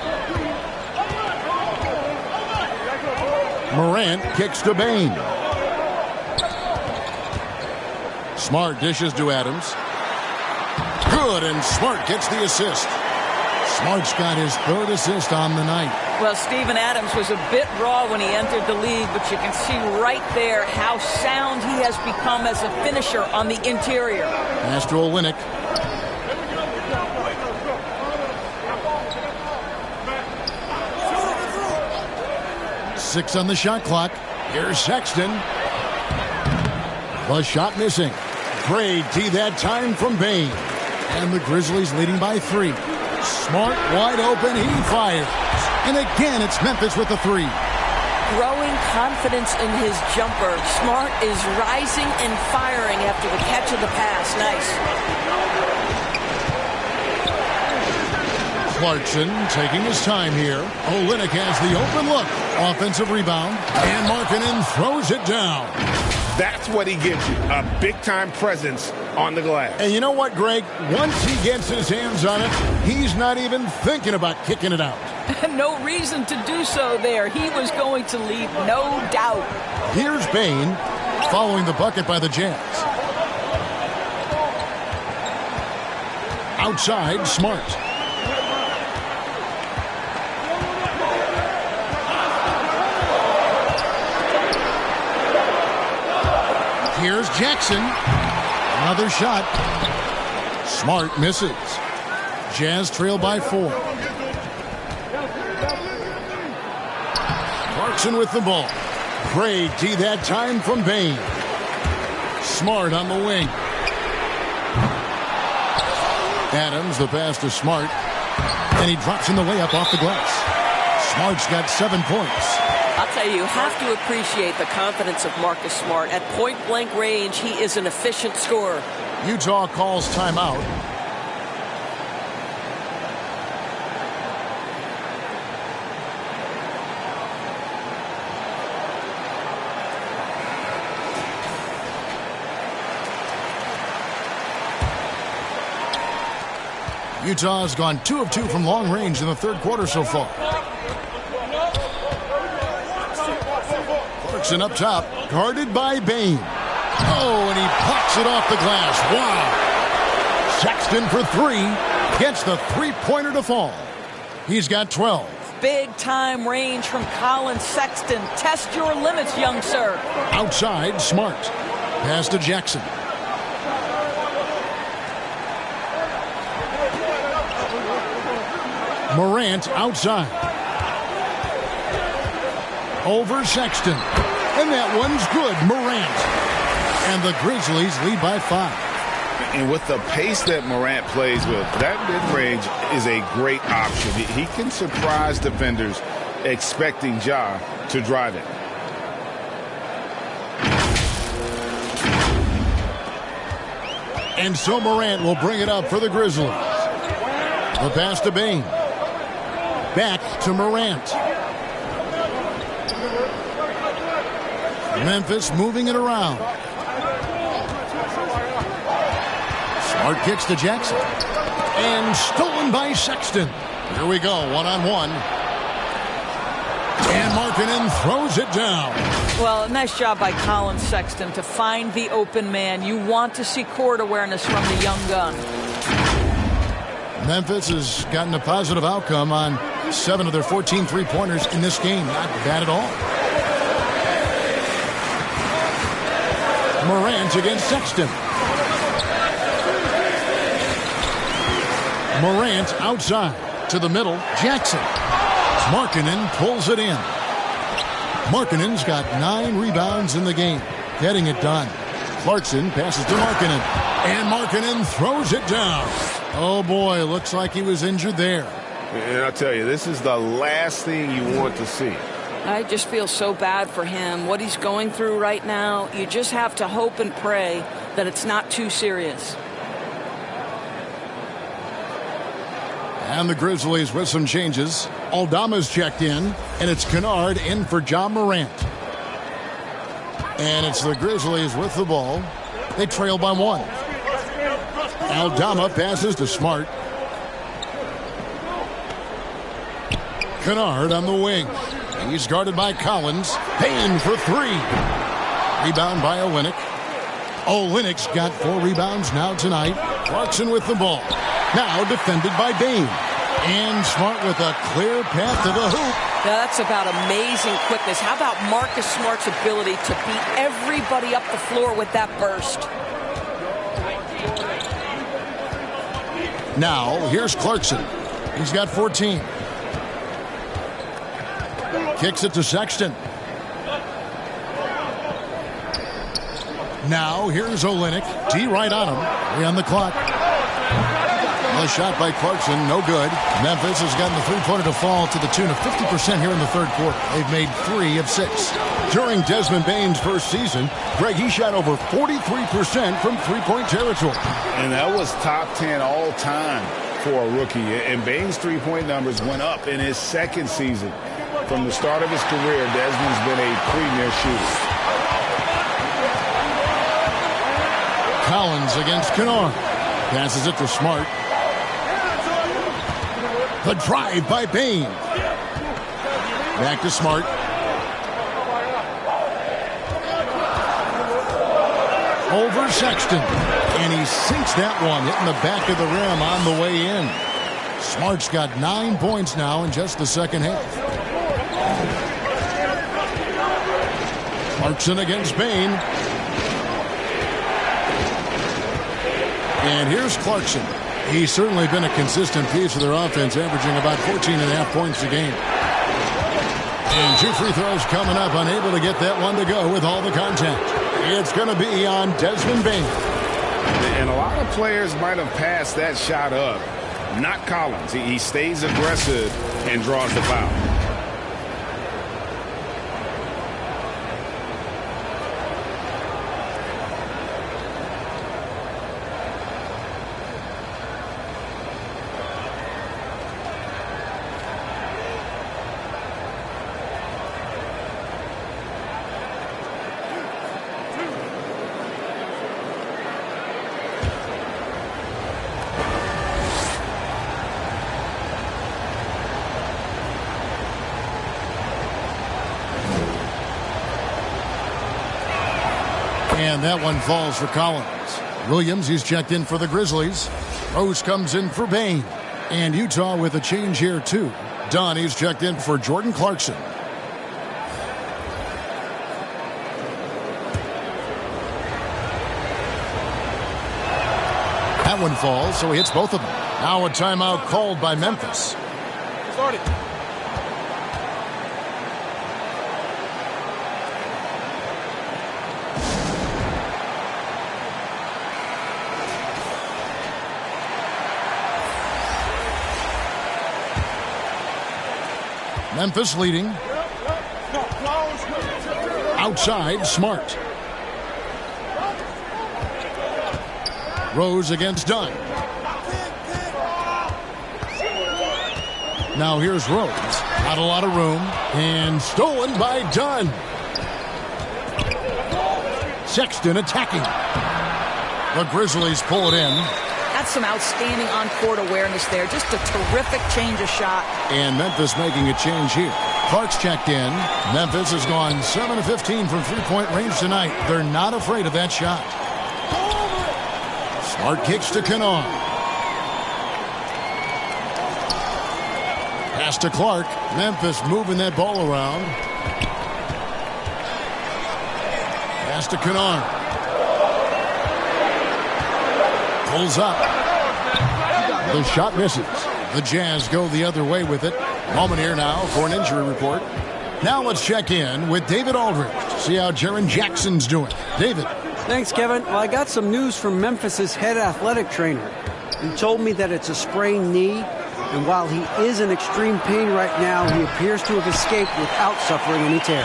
Morant kicks to Bain. Smart dishes to Adams. Good, and Smart gets the assist. Smart's got his 3rd assist on the night. Well, Steven Adams was a bit raw when he entered the league, but you can see right there how sound he has become as a finisher on the interior. Pass to Olynyk. Six on the shot clock. Here's Sexton. The shot missing. Great D that time from Bain. And the Grizzlies leading by 3. Smart wide open. He fires. And again, it's Memphis with the 3. Growing confidence in his jumper. Smart is rising and firing after the catch of the pass. Nice. Clarkson taking his time here. Olynyk has the open look. Offensive rebound. And Markkanen throws it down. That's what he gives you, a big-time presence on the glass. And you know what, Greg? Once he gets his hands on it, he's not even thinking about kicking it out. No reason to do so there. He was going to leave, no doubt. Here's Bain following the bucket by the Jazz. Outside, Smart. Here's Jackson. Another shot. Smart misses. Jazz trail by 4. Clarkson with the ball. Great D that time from Bain. Smart on the wing. Adams, the pass to Smart. And he drops in the layup off the glass. Smart's got 7 points. I'll tell you have to appreciate the confidence of Marcus Smart. At point-blank range, he is an efficient scorer. Utah calls timeout. Utah's gone 2 of 2 from long range in the 3rd quarter so far. Clarkson up top, guarded by Bain. Oh, and he pops it off the glass. Wow. Sexton for 3. Gets the 3-pointer to fall. He's got 12. Big-time range from Colin Sexton. Test your limits, young sir. Outside, Smart. Pass to Jackson. Morant outside. Over Sexton. And that one's good. Morant. And the Grizzlies lead by 5. And with the pace that Morant plays with, that mid-range is a great option. He can surprise defenders expecting Ja to drive it. And so Morant will bring it up for the Grizzlies. The pass to Bain. Back to Morant. Memphis moving it around. Smart kicks to Jackson. And stolen by Sexton. Here we go, one-on-one. And Markkanen throws it down. Well, nice job by Colin Sexton to find the open man. You want to see court awareness from the young gun. Memphis has gotten a positive outcome on 7 of their 14 three-pointers in this game. Not bad at all. Morant against Sexton. Morant outside to the middle. Jackson. Markkanen pulls it in. Markkanen's got 9 rebounds in the game. Getting it done. Clarkson passes to Markkanen. And Markkanen throws it down. Oh boy, looks like he was injured there. And I'll tell you, this is the last thing you want to see. I just feel so bad for him. What he's going through right now, you just have to hope and pray that it's not too serious. And the Grizzlies with some changes. Aldama's checked in, and it's Kennard in for John Morant. And it's the Grizzlies with the ball. They trail by 1. Aldama passes to Smart. Kennard on the wing. He's guarded by Collins. Payne for 3. Rebound by Olynyk. Olynyk's got 4 rebounds now tonight. Clarkson with the ball. Now defended by Bane. And Smart with a clear path to the hoop. Now that's about amazing quickness. How about Marcus Smart's ability to beat everybody up the floor with that burst? Now, here's Clarkson. He's got 14. Kicks it to Sexton. Now, here's Olynyk. D right on him. 3 on the clock. The shot by Clarkson, no good. Memphis has gotten the three-pointer to fall to the tune of 50% here in the third quarter. They've made 3 of 6. During Desmond Bane's first season, Greg, he shot over 43% from three-point territory. And that was top 10 all time for a rookie. And Bane's three-point numbers went up in his second season. From the start of his career, Desmond's been a premier shooter. Collins against Kennard. Passes it to Smart. The drive by Bane. Back to Smart. Over Sexton. And he sinks that one, hitting the back of the rim on the way in. Smart's got 9 points now in just the second half. Clarkson against Bane. And here's Clarkson. He's certainly been a consistent piece of their offense, averaging about 14.5 points a game. And 2 free throws coming up, unable to get that one to go with all the contact. It's going to be on Desmond Bane. And a lot of players might have passed that shot up. Not Collins. He stays aggressive and draws the foul. And that one falls for Collins. Williams, he's checked in for the Grizzlies. Rose comes in for Bane. And Utah with a change here, too. Dunn, he's checked in for Jordan Clarkson. That one falls, so he hits both of them. Now a timeout called by Memphis. Started. Memphis leading. Outside, Smart. Rose against Dunn. Now here's Rose. Not a lot of room. And stolen by Dunn. Sexton attacking. The Grizzlies pull it in. That's some outstanding on-court awareness there. Just a terrific change of shot. And Memphis making a change here. Clark's checked in. Memphis has gone 7 of 15 from three-point range tonight. They're not afraid of that shot. Smart kicks to Kennard. Pass to Clark. Memphis moving that ball around. Pass to Kennard. Pulls up. The shot misses. The Jazz go the other way with it. Moment here now for an injury report. Now let's check in with David Aldridge to see how Jaren Jackson's doing. David. Thanks, Kevin. Well, I got some news from Memphis's head athletic trainer. He told me that it's a sprained knee, and while he is in extreme pain right now, he appears to have escaped without suffering any tears.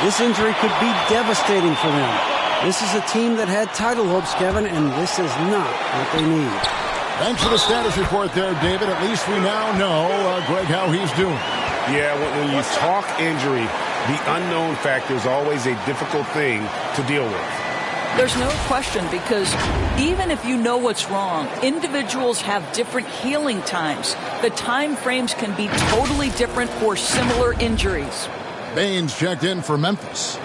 This injury could be devastating for them. This is a team that had title hopes, Kevin, and this is not what they need. Thanks for the status report there, David. At least we now know, Greg, how he's doing. Yeah, when you talk injury, the unknown factor is always a difficult thing to deal with. There's no question, because even if you know what's wrong, individuals have different healing times. The time frames can be totally different for similar injuries. Baines checked in for Memphis.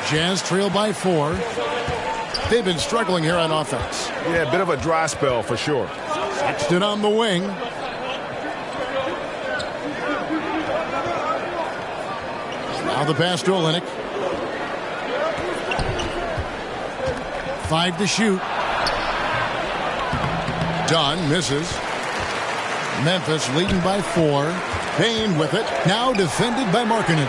Jazz trail by 4. They've been struggling here on offense. Yeah, a bit of a dry spell for sure. Sexton on the wing. Now the pass to Olynyk. 5 to shoot. Dunn misses. Memphis leading by 4. Payne with it. Now defended by Markkanen.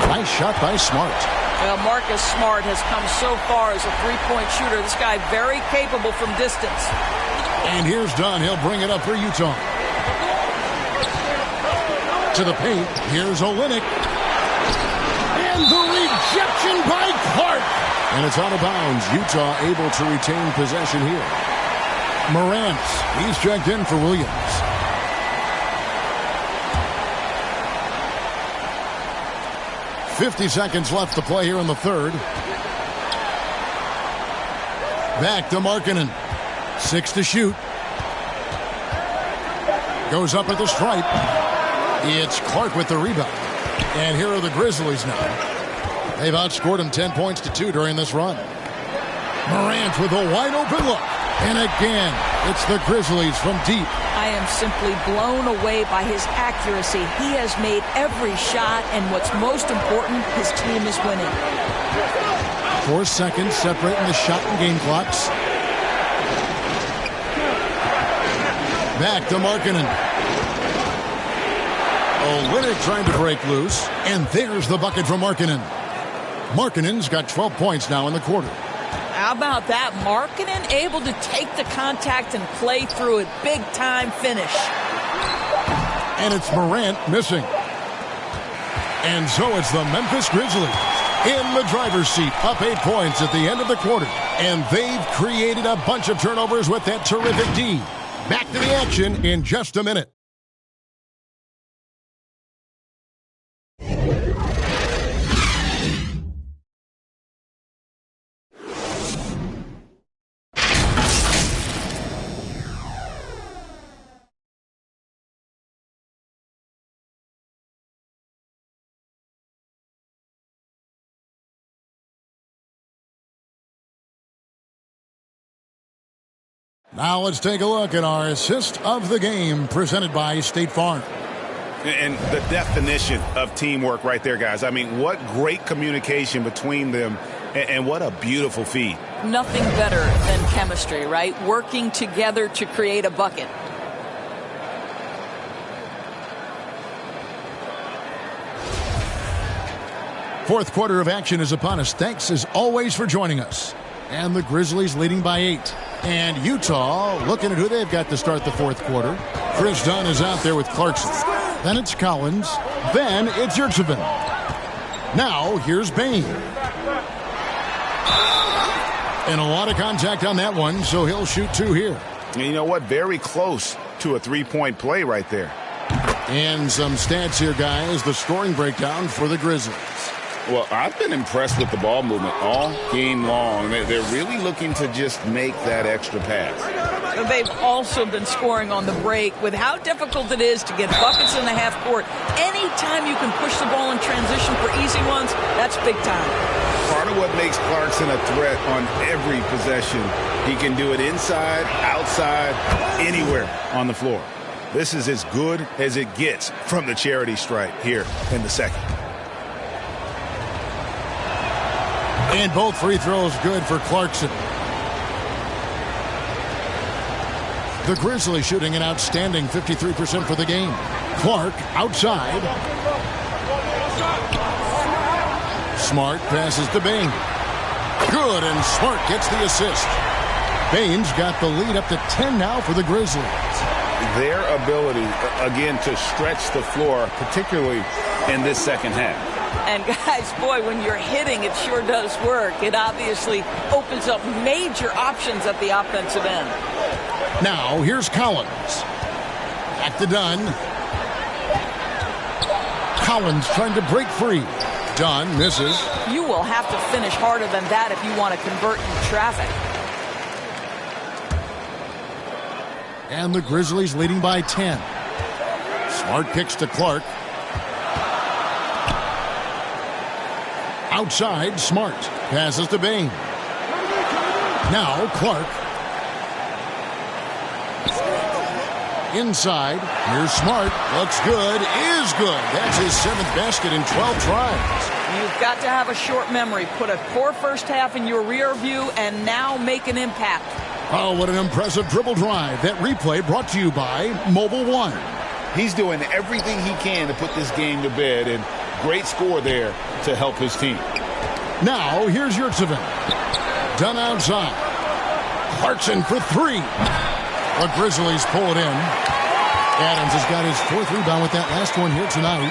Nice shot by Smart. Well, Marcus Smart has come so far as a three-point shooter. This guy very capable from distance. And here's Dunn. He'll bring it up for Utah. To the paint. Here's Olynyk. And the rejection by Clark. And it's out of bounds. Utah able to retain possession here. Morant. He's checked in for Williams. .50 seconds left to play here in the third. Back to Markkanen. 6 to shoot. Goes up at the stripe. It's Clark with the rebound. And here are the Grizzlies now. They've outscored him 10 points to 2 during this run. Morant with a wide open look. And again, it's the Grizzlies from deep. I am simply blown away by his accuracy. He has made every shot, and what's most important, his team is winning. 4 seconds separating the shot and game clocks. Back to Markkanen. Olynyk trying to break loose, and there's the bucket from Markkanen. Markkanen's got 12 points now in the quarter. How about that? Markkanen able to take the contact and play through it. Big time finish. And it's Morant missing. And so it's the Memphis Grizzlies in the driver's seat, up 8 points at the end of the quarter. And they've created a bunch of turnovers with that terrific D. Back to the action in just a minute. Now let's take a look at our assist of the game presented by State Farm. And the definition of teamwork right there, guys. I mean, what great communication between them, and what a beautiful feed. Nothing better than chemistry, right? Working together to create a bucket. Fourth quarter of action is upon us. Thanks as always for joining us. And the Grizzlies leading by 8. And Utah looking at who they've got to start the fourth quarter. Chris Dunn is out there with Clarkson. Then it's Collins. Then it's Yurtseven. Now here's Bain. And a lot of contact on that one, so he'll shoot 2 here. And you know what? Very close to a three-point play right there. And some stats here, guys. The scoring breakdown for the Grizzlies. Well, I've been impressed with the ball movement all game long. They're really looking to just make that extra pass. They've also been scoring on the break. With how difficult it is to get buckets in the half court, anytime you can push the ball in transition for easy ones, that's big time. Part of what makes Clarkson a threat on every possession, he can do it inside, outside, anywhere on the floor. This is as good as it gets from the charity stripe here in the second. And both free throws good for Clarkson. The Grizzlies shooting an outstanding 53% for the game. Clark outside. Smart passes to Bain. Good, and Smart gets the assist. Bain's got the lead up to 10 now for the Grizzlies. Their ability, again, to stretch the floor, particularly in this second half. And guys, boy, when you're hitting, it sure does work. It obviously opens up major options at the offensive end. Now, here's Collins. Back to Dunn. Collins trying to break free. Dunn misses. You will have to finish harder than that if you want to convert in traffic. And the Grizzlies leading by 10. Smart kicks to Clark. Outside, Smart passes to Bain. Now Clark. Inside, here's Smart. Looks good, is good. That's his 7th basket in 12 tries. You've got to have a short memory. Put a poor first half in your rear view and now make an impact. Oh, what an impressive dribble drive. That replay brought to you by Mobile One. He's doing everything he can to put this game to bed, and great score there to help his team. Now, here's Yurtseven. Done outside. Clarkson for 3. The Grizzlies pull it in. Adams has got his 4th rebound with that last one here tonight.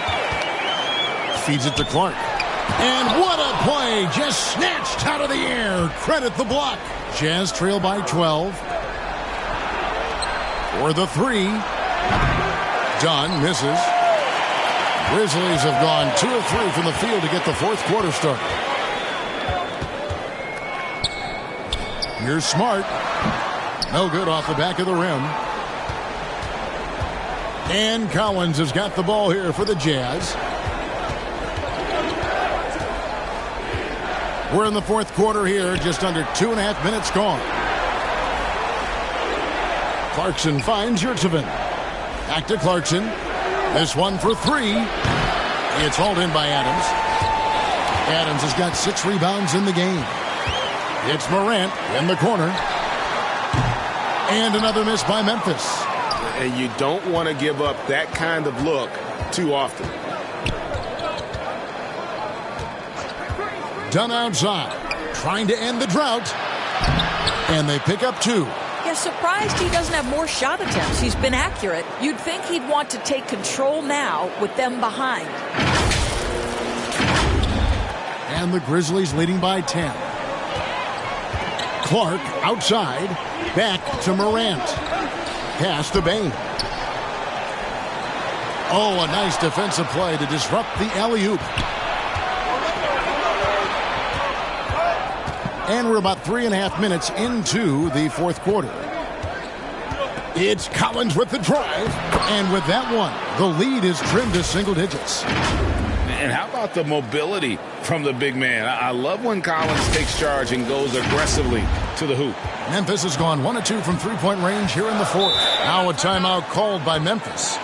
Feeds it to Clark. And what a play! Just snatched out of the air. Credit the block. Jazz trail by 12. For the 3. Dunn misses. Grizzlies have gone 2 of 3 from the field to get the 4th quarter started. Here's Smart. No good off the back of the rim. And Collins has got the ball here for the Jazz. We're in the 4th quarter here, just under 2.5 minutes gone. Clarkson finds Yurtseven. Back to Clarkson. This one for 3. It's hauled in by Adams. Adams has got 6 rebounds in the game. It's Morant in the corner. And another miss by Memphis. And you don't want to give up that kind of look too often. Dunn outside, trying to end the drought. And they pick up 2. Yeah, surprised he doesn't have more shot attempts. He's been accurate. You'd think he'd want to take control now with them behind. And the Grizzlies leading by 10. Clark outside, back to Morant. Pass to Bain. Oh, a nice defensive play to disrupt the alley-oop. And we're about 3.5 minutes into the 4th quarter. It's Collins with the drive. And with that one, the lead is trimmed to single digits. And how about the mobility from the big man? I love when Collins takes charge and goes aggressively to the hoop. Memphis has gone 1 of 2 from three-point range here in the 4th. Now a timeout called by Memphis.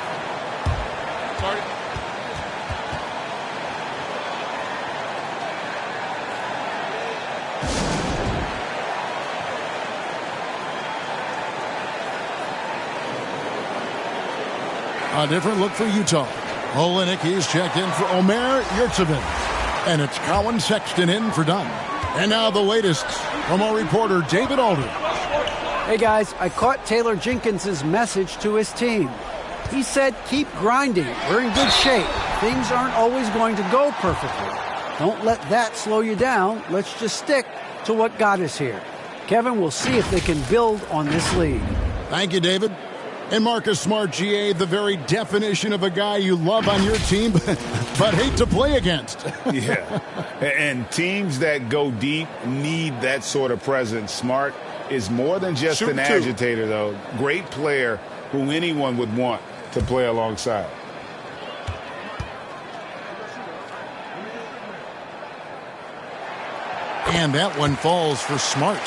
A different look for Utah. Olenek is checked in for Omer Yurtseven. And it's Colin Sexton in for Dunn. And now the latest from our reporter, David Aldridge. Hey, guys, I caught Taylor Jenkins' message to his team. He said, keep grinding. We're in good shape. Things aren't always going to go perfectly. Don't let that slow you down. Let's just stick to what got us here. Kevin, we'll see if they can build on this lead. Thank you, David. And Marcus Smart, GA, the very definition of a guy you love on your team, but hate to play against. Yeah, and teams that go deep need that sort of presence. Smart is more than just an agitator, though. Great player who anyone would want to play alongside. And that one falls for Smart.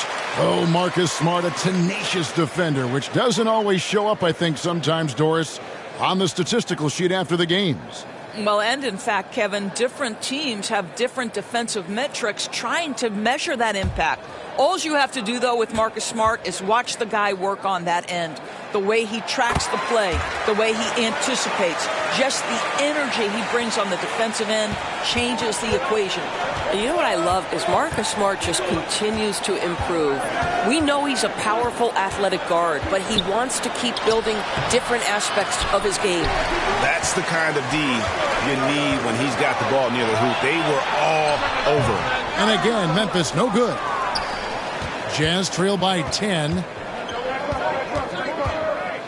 Oh, Marcus Smart, a tenacious defender, which doesn't always show up, I think, sometimes, Doris, on the statistical sheet after the games. Well, and in fact, Kevin, different teams have different defensive metrics trying to measure that impact. All you have to do, though, with Marcus Smart is watch the guy work on that end. the way he tracks the play, the way he anticipates, just the energy he brings on the defensive end changes the equation. You know what I love is Marcus Smart just continues to improve. We know he's a powerful athletic guard, but he wants to keep building different aspects of his game. That's the kind of D you need when he's got the ball near the hoop. They were all over. And again, Memphis no good. Jazz trail by 10.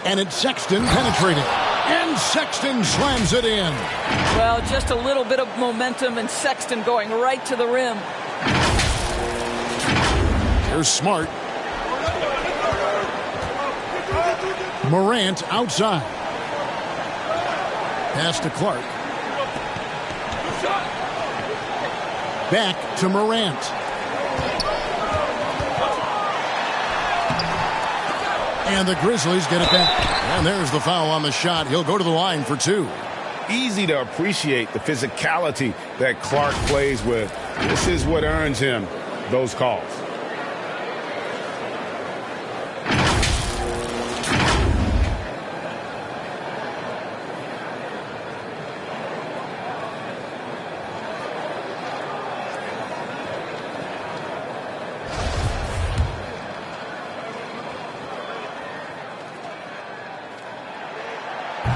And it's Sexton penetrating. And Sexton slams it in. Well, just a little bit of momentum and Sexton going right to the rim. Here's Smart. Morant outside. Pass to Clark. Back to Morant. And the Grizzlies get it back. And there's the foul on the shot. He'll go to the line for 2. Easy to appreciate the physicality that Clark plays with. This is what earns him those calls.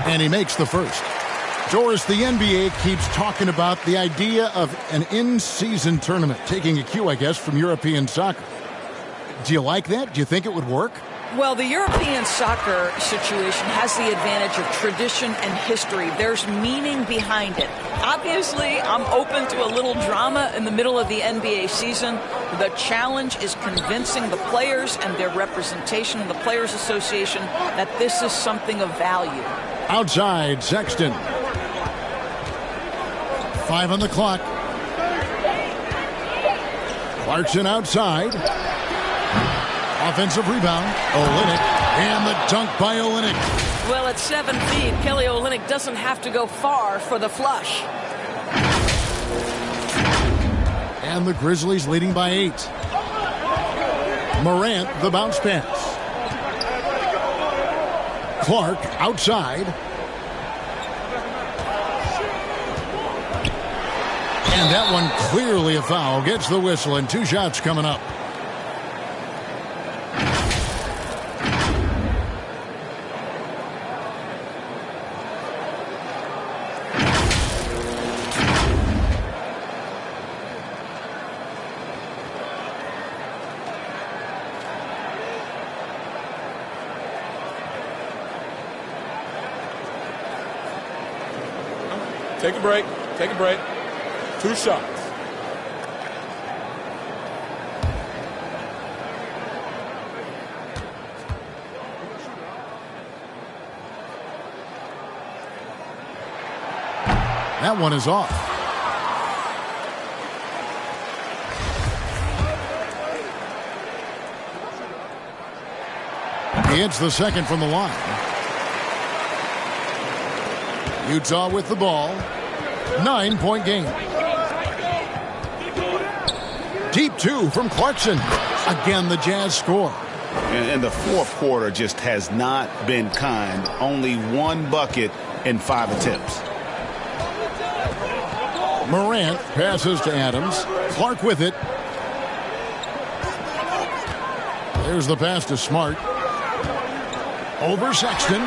And he makes the first. Doris, the NBA keeps talking about the idea of an in-season tournament, taking a cue, I guess, from European soccer. Do you like that? Do you think it would work? Well, the European soccer situation has the advantage of tradition and history. There's meaning behind it. Obviously, I'm open to a little drama in the middle of the NBA season. The challenge is convincing the players and their representation in the Players Association that this is something of value. Outside, Sexton. 5 on the clock. Clarkson outside. Offensive rebound. Olynyk. And the dunk by Olynyk. Well, at 7 feet, Kelly Olynyk doesn't have to go far for the flush. And the Grizzlies leading by 8. Morant, the bounce pass. Clark outside. And that one clearly a foul. Gets the whistle and 2 shots coming up. Take a break. Take a break. 2 shots. That one is off. He hits the second from the line. Utah with the ball. 9-point game. Deep 2 from Clarkson. Again, the Jazz score. And the fourth quarter just has not been kind. Only 1 bucket in 5 attempts. Morant passes to Adams. Clark with it. There's the pass to Smart. Over Sexton.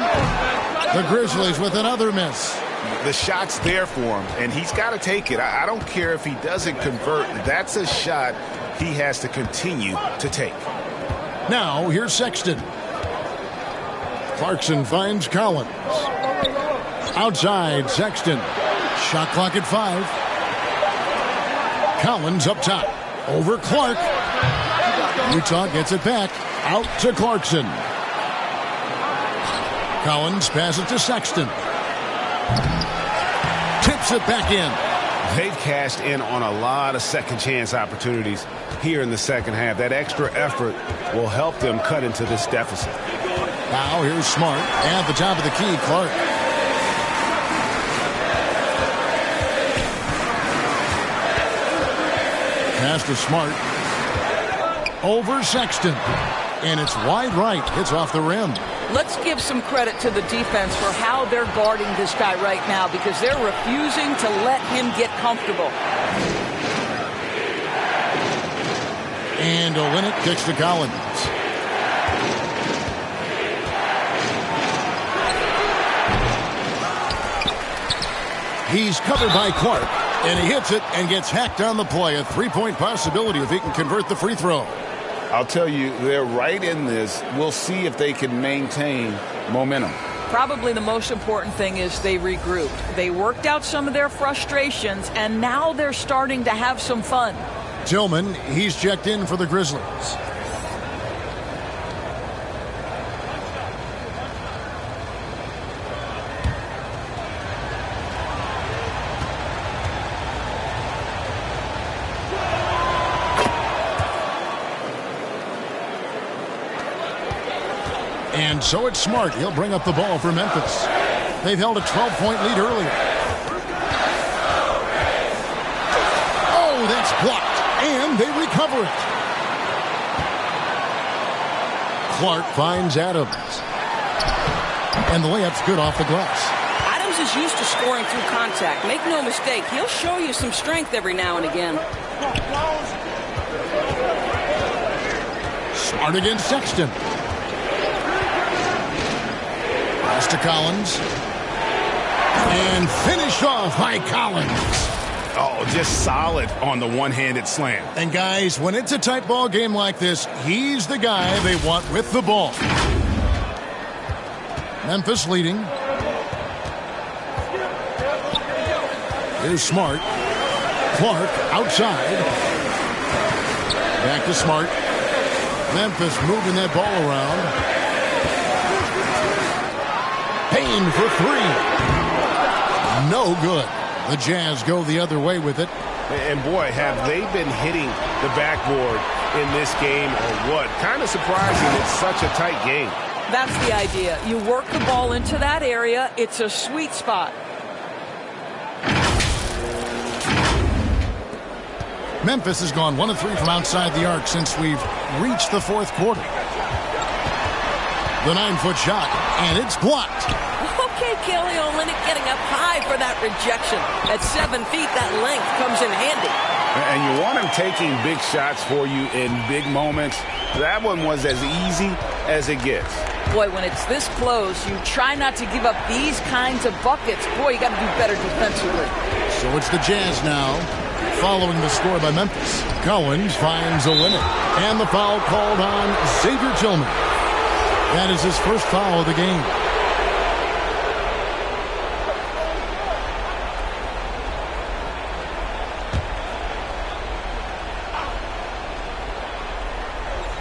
The Grizzlies with another miss. The shot's there for him, and he's got to take it. I don't care if he doesn't convert. That's a shot he has to continue to take. Now, here's Sexton. Clarkson finds Collins. Outside, Sexton. Shot clock at 5. Collins up top. Over Clark. Utah gets it back. Out to Clarkson. Collins passes to Sexton. Tips it back in. They've cashed in on a lot of second chance opportunities here in the second half. That extra effort will help them cut into this deficit. Now here's Smart. At the top of the key, Clark. Pass to Smart. Over Sexton. And it's wide right. Hits off the rim. Let's give some credit to the defense for how they're guarding this guy right now because they're refusing to let him get comfortable. And Olynyk kicks to Collins. He's covered by Clark, and he hits it and gets hacked on the play. A three-point possibility if he can convert the free throw. I'll tell you, they're right in this. We'll see if they can maintain momentum. Probably the most important thing is they regrouped. They worked out some of their frustrations, and now they're starting to have some fun. Tillman, he's checked in for the Grizzlies. And so it's Smart. He'll bring up the ball for Memphis. They've held a 12-point lead earlier. Oh, that's blocked. And they recover it. Clark finds Adams. And the layup's good off the glass. Adams is used to scoring through contact. Make no mistake, he'll show you some strength every now and again. Smart against Sexton. Pass to Collins. And finished off by Collins. Oh, just solid on the one-handed slam. And guys, when it's a tight ball game like this, he's the guy they want with the ball. Memphis leading. Here's Smart. Clark outside. Back to Smart. Memphis moving that ball around. Payne for three. No good. The Jazz go the other way with it. And boy, have they been hitting the backboard in this game or what? Kind of surprising. It's such a tight game. That's the idea. You work the ball into that area. It's a sweet spot. Memphis has gone 1 of 3 from outside the arc since we've reached the fourth quarter. The 9-foot shot, and it's blocked. Okay, Kelly Olynyk getting up high for that rejection. At 7 feet, that length comes in handy. And you want him taking big shots for you in big moments. That one was as easy as it gets. Boy, when it's this close, you try not to give up these kinds of buckets. Boy, you got to do better defensively. So it's the Jazz now, following the score by Memphis. Collins finds Olynyk, and the foul called on Xavier Tillman. That is his first foul of the game.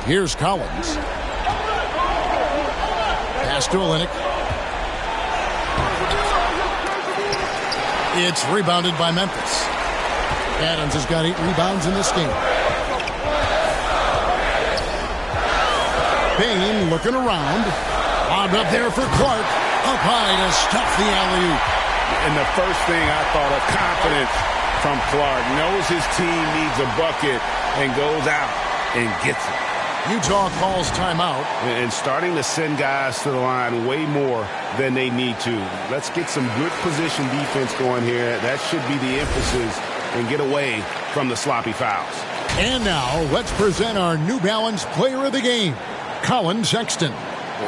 Here's Collins. Pass to Olynyk. It's rebounded by Memphis. Adams has got 8 rebounds in this game. Payne looking around. Lobbed up there for Clark. Up high to stuff the alley-oop. And the first thing I thought of, confidence from Clark. Knows his team needs a bucket and goes out and gets it. Utah calls timeout. And starting to send guys to the line way more than they need to. Let's get some good position defense going here. That should be the emphasis, and get away from the sloppy fouls. And now let's present our New Balance player of the game, Colin Sexton.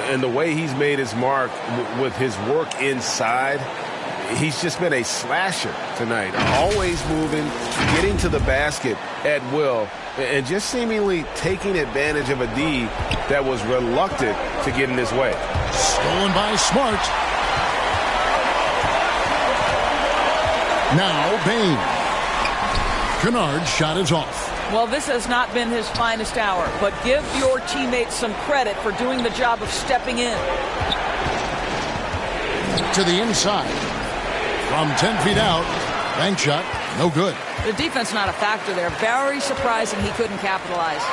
And the way he's made his mark with his work inside, he's just been a slasher tonight. Always moving, getting to the basket at will, and just seemingly taking advantage of a D that was reluctant to get in his way. Stolen by Smart. Now Bain. Kennard's shot is off. Well, this has not been his finest hour, but give your teammates some credit for doing the job of stepping in. To the inside. From 10 feet out. Bank shot. No good. The defense not a factor there. Very surprising he couldn't capitalize.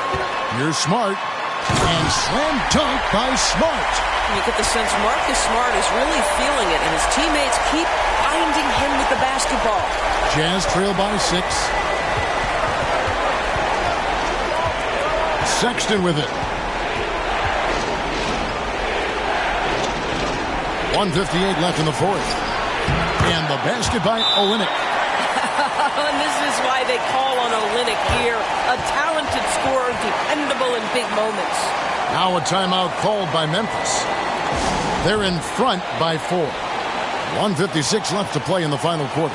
Here's Smart. And slam dunk by Smart. You get the sense Marcus Smart is really feeling it, and his teammates keep finding him with the basketball. Jazz trail by 6. Sexton with it. 1:58 left in the fourth. And the basket by Olynyk. And this is why they call on Olynyk here. A talented scorer, dependable in big moments. Now a timeout called by Memphis. They're in front by 4. 1:56 left to play in the final quarter.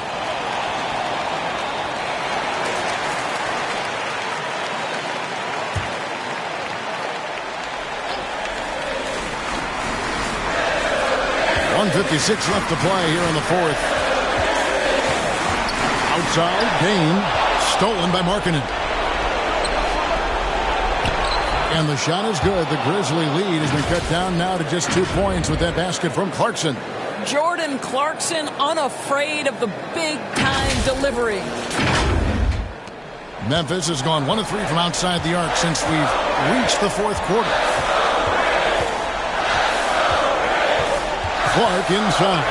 .56 left to play here in the fourth. Outside, Dane, stolen by Markkanen. And the shot is good. The Grizzly lead has been cut down now to just 2 points with that basket from Clarkson. Jordan Clarkson, unafraid of the big-time delivery. Memphis has gone 1 of 3 from outside the arc since we've reached the fourth quarter. Clark inside,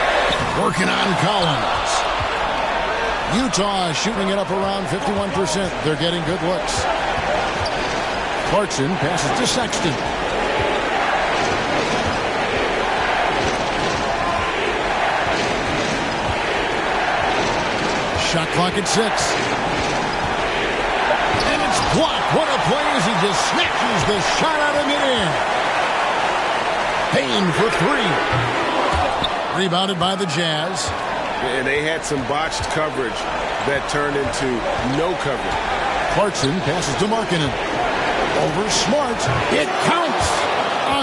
working on Collins. Utah shooting it up around 51%. They're getting good looks. Clarkson passes to Sexton. Shot clock at 6. And it's blocked. What a play as he just snatches the shot out of midair. Payne for 3. Rebounded by the Jazz. And they had some botched coverage that turned into no coverage. Clarkson passes to Markkanen. Over Smart. It counts.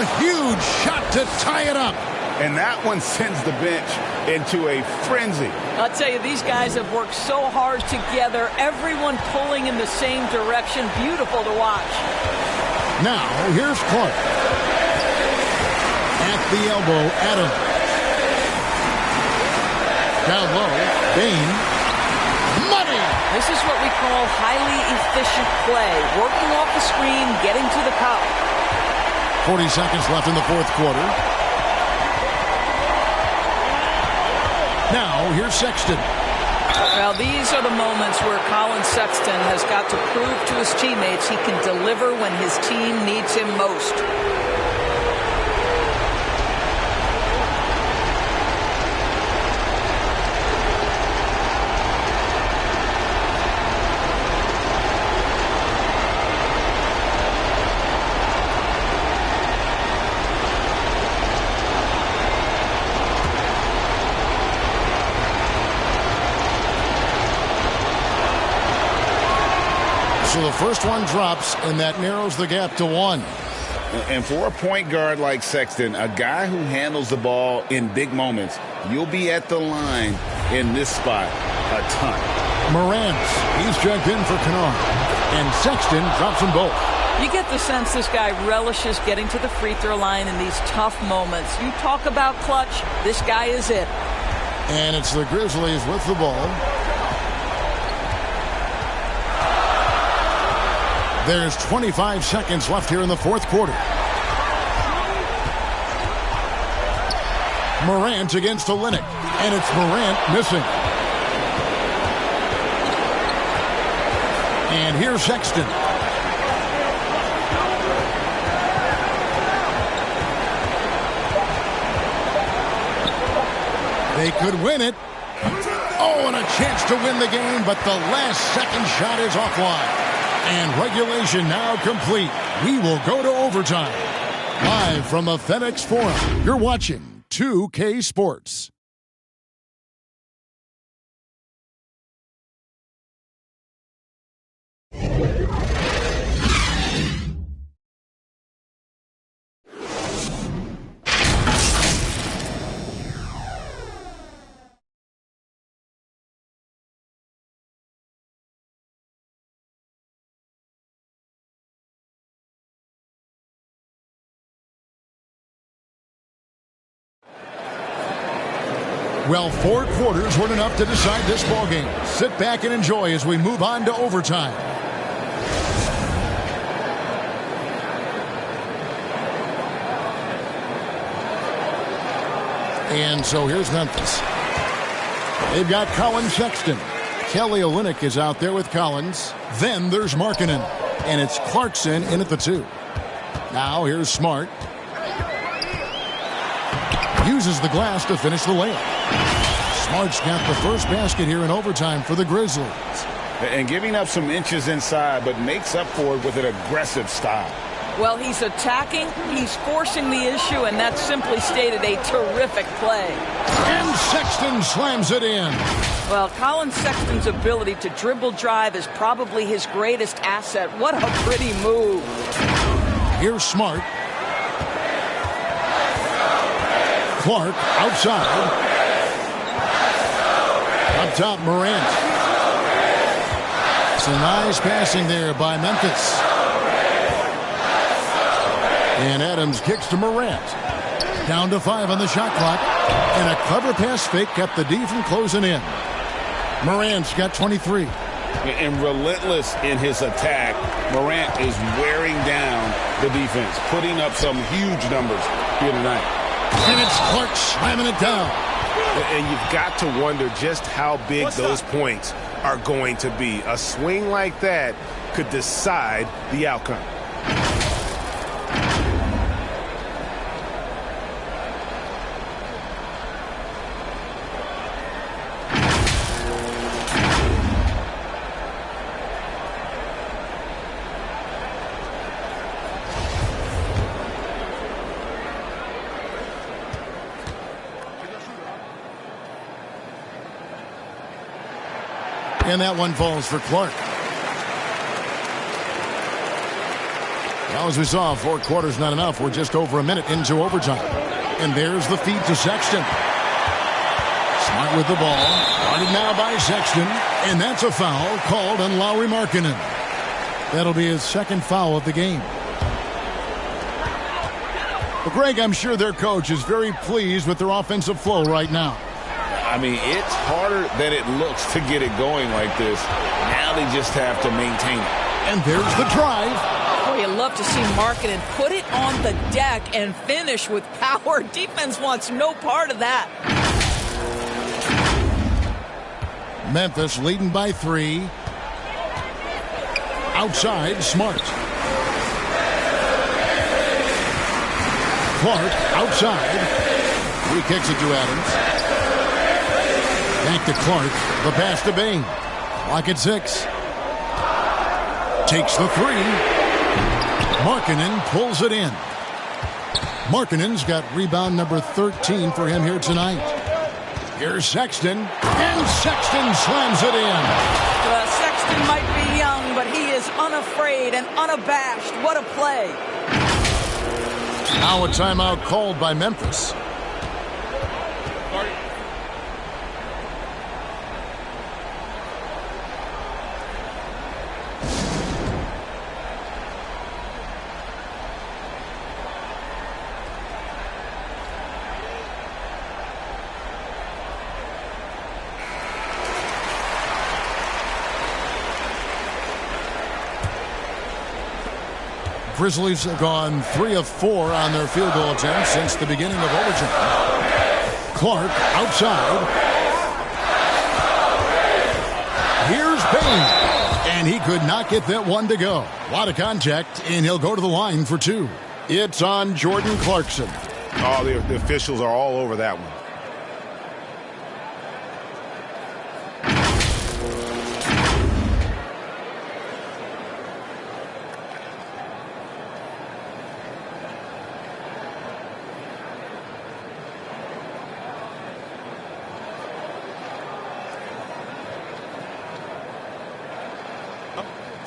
A huge shot to tie it up. And that one sends the bench into a frenzy. I'll tell you, these guys have worked so hard together. Everyone pulling in the same direction. Beautiful to watch. Now, here's Clark. At the elbow, Adams. Down low, Bane. Money! This is what we call highly efficient play. Working off the screen, getting to the cup. 40 seconds left in the fourth quarter. Now, here's Sexton. Well, these are the moments where Colin Sexton has got to prove to his teammates he can deliver when his team needs him most. So the first one drops, and that narrows the gap to 1. And for a point guard like Sexton, a guy who handles the ball in big moments, you'll be at the line in this spot a ton. Morant, he's checked in for Kennard. And Sexton drops them both. You get the sense this guy relishes getting to the free throw line in these tough moments. You talk about clutch, this guy is it. And it's the Grizzlies with the ball. There's 25 seconds left here in the fourth quarter. Morant against Olynyk. And it's Morant missing. And here's Sexton. They could win it. Oh, and a chance to win the game, but the last second shot is offline. And regulation now complete. We will go to overtime. Live from the FedEx Forum, you're watching 2K Sports. Well, 4 quarters weren't enough to decide this ballgame. Sit back and enjoy as we move on to overtime. And so here's Memphis. They've got Colin Sexton. Kelly Olynyk is out there with Collins. Then there's Markkanen. And it's Clarkson in at the 2. Now here's Smart. Uses the glass to finish the layup. Smart's got the first basket here in overtime for the Grizzlies. And giving up some inches inside, but makes up for it with an aggressive style. Well, he's attacking, he's forcing the issue, and that's simply stated a terrific play. And Sexton slams it in. Well, Colin Sexton's ability to dribble drive is probably his greatest asset. What a pretty move. Here's Smart. Clark outside. Up top, Morant. Some nice passing there by Memphis. And Adams kicks to Morant. Down to 5 on the shot clock. And a clever pass fake kept the D from closing in. Morant's got 23. And relentless in his attack, Morant is wearing down the defense, putting up some huge numbers here tonight. And it's Clark slamming it down. And you've got to wonder just how big those points are going to be. A swing like that could decide the outcome. And that one falls for Clark. Now, as we saw, 4 quarters not enough. We're just over a minute into overtime. And there's the feed to Sexton. Smart with the ball. Guarded now by Sexton. And that's a foul called on Lauri Markkanen. That'll be his second foul of the game. Well, Greg, I'm sure their coach is very pleased with their offensive flow right now. I mean, it's harder than it looks to get it going like this. Now they just have to maintain it. And there's the drive. Boy, you love to see Markkanen put it on the deck and finish with power. Defense wants no part of that. Memphis leading by 3. Outside, Smart. Clark outside. Re-kicks it to Adams. Back to Clark. The pass to Bain. Clock at 6. Takes the 3. Markkanen pulls it in. Markkanen's got rebound number 13 for him here tonight. Here's Sexton. And Sexton slams it in. Sexton might be young, but he is unafraid and unabashed. What a play. Now a timeout called by Memphis. Grizzlies have gone 3 of 4 on their field goal attempts since the beginning of overtime. Clark outside. Here's Bain. And he could not get that one to go. A lot of contact, and he'll go to the line for 2. It's on Jordan Clarkson. Oh, the officials are all over that one.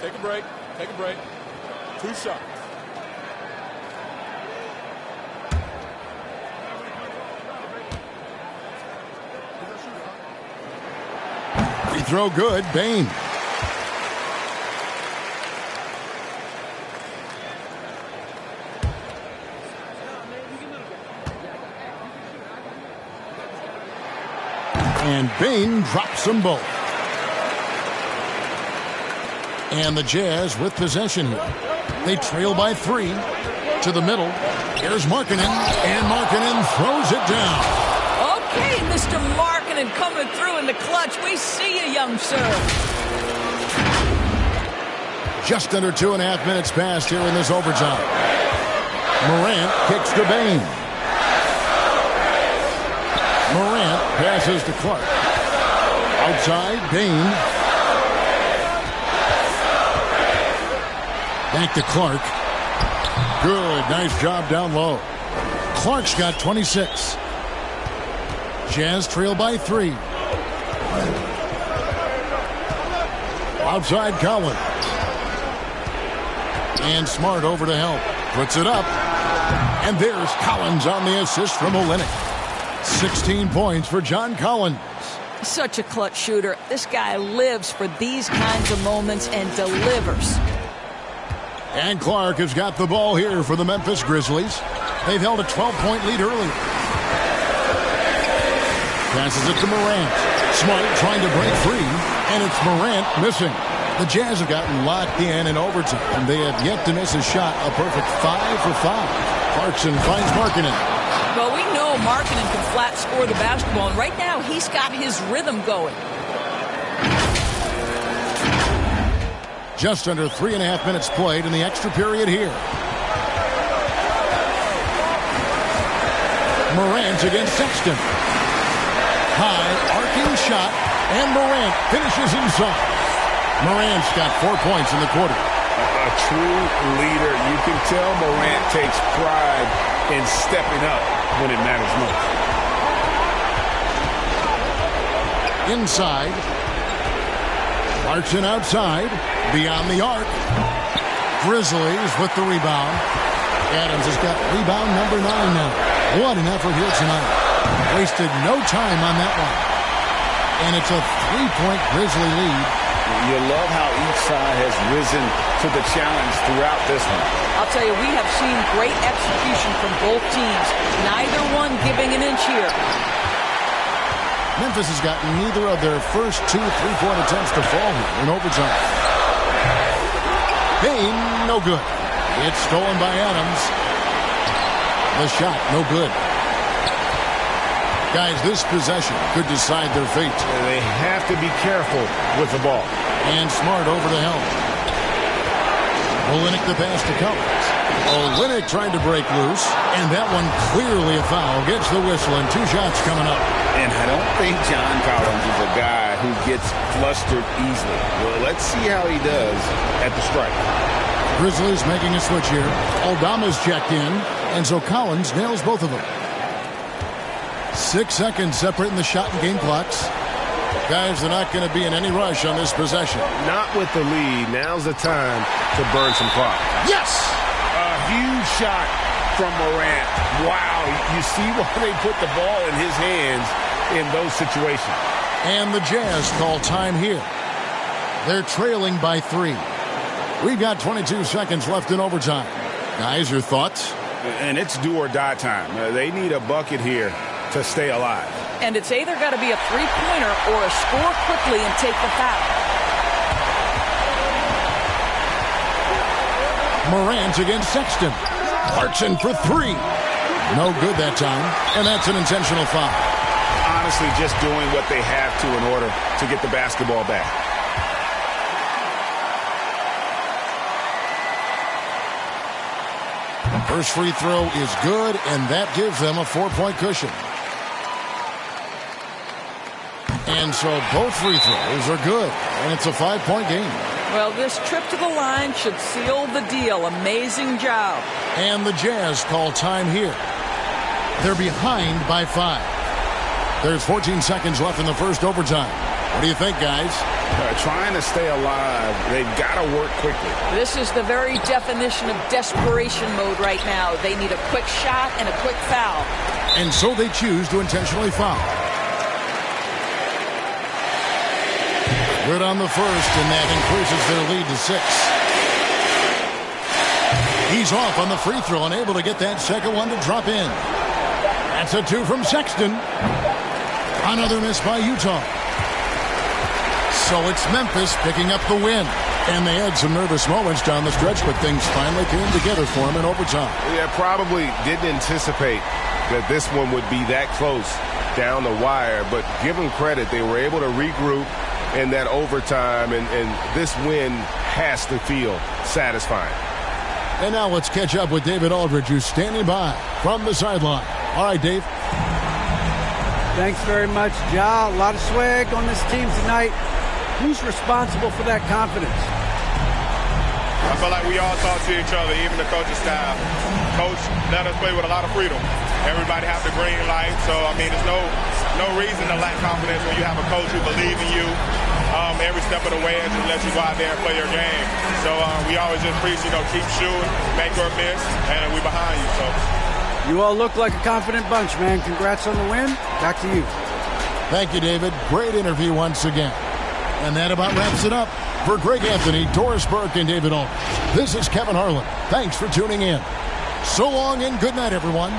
Take a break. Take a break. 2 shots. Free throw good. Bain. And Bain drops them both. And the Jazz with possession here. They trail by 3 to the middle. Here's Markkanen, and Markkanen throws it down. Okay, Mr. Markkanen coming through in the clutch. We see you, young sir. Just under 2.5 minutes passed here in this overtime. Morant kicks to Bain. Morant passes to Clark. Outside, Dane. Back to Clark. Good, nice job down low. Clark's got 26. Jazz trail by 3. Outside Collins. And Smart over to help. Puts it up. And there's Collins on the assist from Olynyk. 16 points for John Collins. Such a clutch shooter. This guy lives for these kinds of moments and delivers. And Clark has got the ball here for the Memphis Grizzlies. They've held a 12-point lead earlier. Passes it to Morant. Smart trying to break free, and it's Morant missing. The Jazz have gotten locked in overtime. They have yet to miss a shot, a perfect 5 for 5. Clarkson finds Markkanen. Well, we know Markkanen can flat score the basketball, and right now he's got his rhythm going. Just under 3.5 minutes played in the extra period here. Morant against Sexton. High, arcing shot, and Morant finishes inside. Morant's got 4 points in the quarter. A true leader. You can tell Morant takes pride in stepping up when it matters most. Inside. Clarkson outside. Beyond the arc. Grizzlies with the rebound. Adams has got rebound number 9 now. What an effort here tonight. Wasted no time on that one. And it's a 3-point Grizzly lead. You love how each side has risen to the challenge throughout this one. I'll tell you, we have seen great execution from both teams. Neither one giving an inch here. Memphis has gotten neither of their first 2 3-point attempts to fall here in overtime. Payne, no good. It's stolen by Adams. The shot, no good. Guys, this possession could decide their fate. They have to be careful with the ball. And Smart over to help. Olynyk the pass to Collins. Olynyk trying to break loose, and that one clearly a foul. Gets the whistle, and 2 shots coming up. And I don't think John Collins is a guy who gets flustered easily. Well, let's see how he does at the strike. Grizzlies making a switch here. Aldama's checked in, and so Collins nails both of them. 6 seconds separating the shot and game clocks. Guys, they're not going to be in any rush on this possession. Not with the lead. Now's the time to burn some clock. Yes! A huge shot from Morant. Wow, you see why they put the ball in his hands in those situations. And the Jazz call time here. They're trailing by 3. We've got 22 seconds left in overtime. Guys, your thoughts? And it's do or die time. They need a bucket here to stay alive. And it's either got to be a three-pointer or a score quickly and take the foul. Morant against Sexton. Clarkson for 3. No good that time, and that's an intentional foul. Honestly, just doing what they have to in order to get the basketball back. First free throw is good, and that gives them a 4-point cushion. And so both free throws are good, and it's a 5-point game. Well, this trip to the line should seal the deal. Amazing job. And the Jazz call time here. They're behind by 5. There's 14 seconds left in the first overtime. What do you think, guys? Trying to stay alive, they've got to work quickly. This is the very definition of desperation mode right now. They need a quick shot and a quick foul. And so they choose to intentionally foul. Good on the first, and that increases their lead to 6. He's off on the free throw and able to get that second one to drop in. That's a 2 from Sexton. Another miss by Utah. So it's Memphis picking up the win. And they had some nervous moments down the stretch, but things finally came together for them in overtime. Yeah, probably didn't anticipate that this one would be that close down the wire, but give them credit. They were able to regroup in that overtime, and this win has to feel satisfying. And now let's catch up with David Aldridge, who's standing by from the sideline. All right, Dave. Thanks very much, Ja. A lot of swag on this team tonight. Who's responsible for that confidence? I feel like we all talk to each other, even the coaching staff. Coach let us play with a lot of freedom. Everybody have the green light, so I mean, there's no reason to lack confidence when you have a coach who believes in you every step of the way and just lets you go out there and play your game. So we always just preach, keep shooting, make or miss, and we behind you. So you all look like a confident bunch, man. Congrats on the win. Back to you. Thank you, David. Great interview once again. And that about wraps it up. For Greg Anthony, Doris Burke, and David Aldridge, this is Kevin Harlan. Thanks for tuning in. So long and good night, everyone.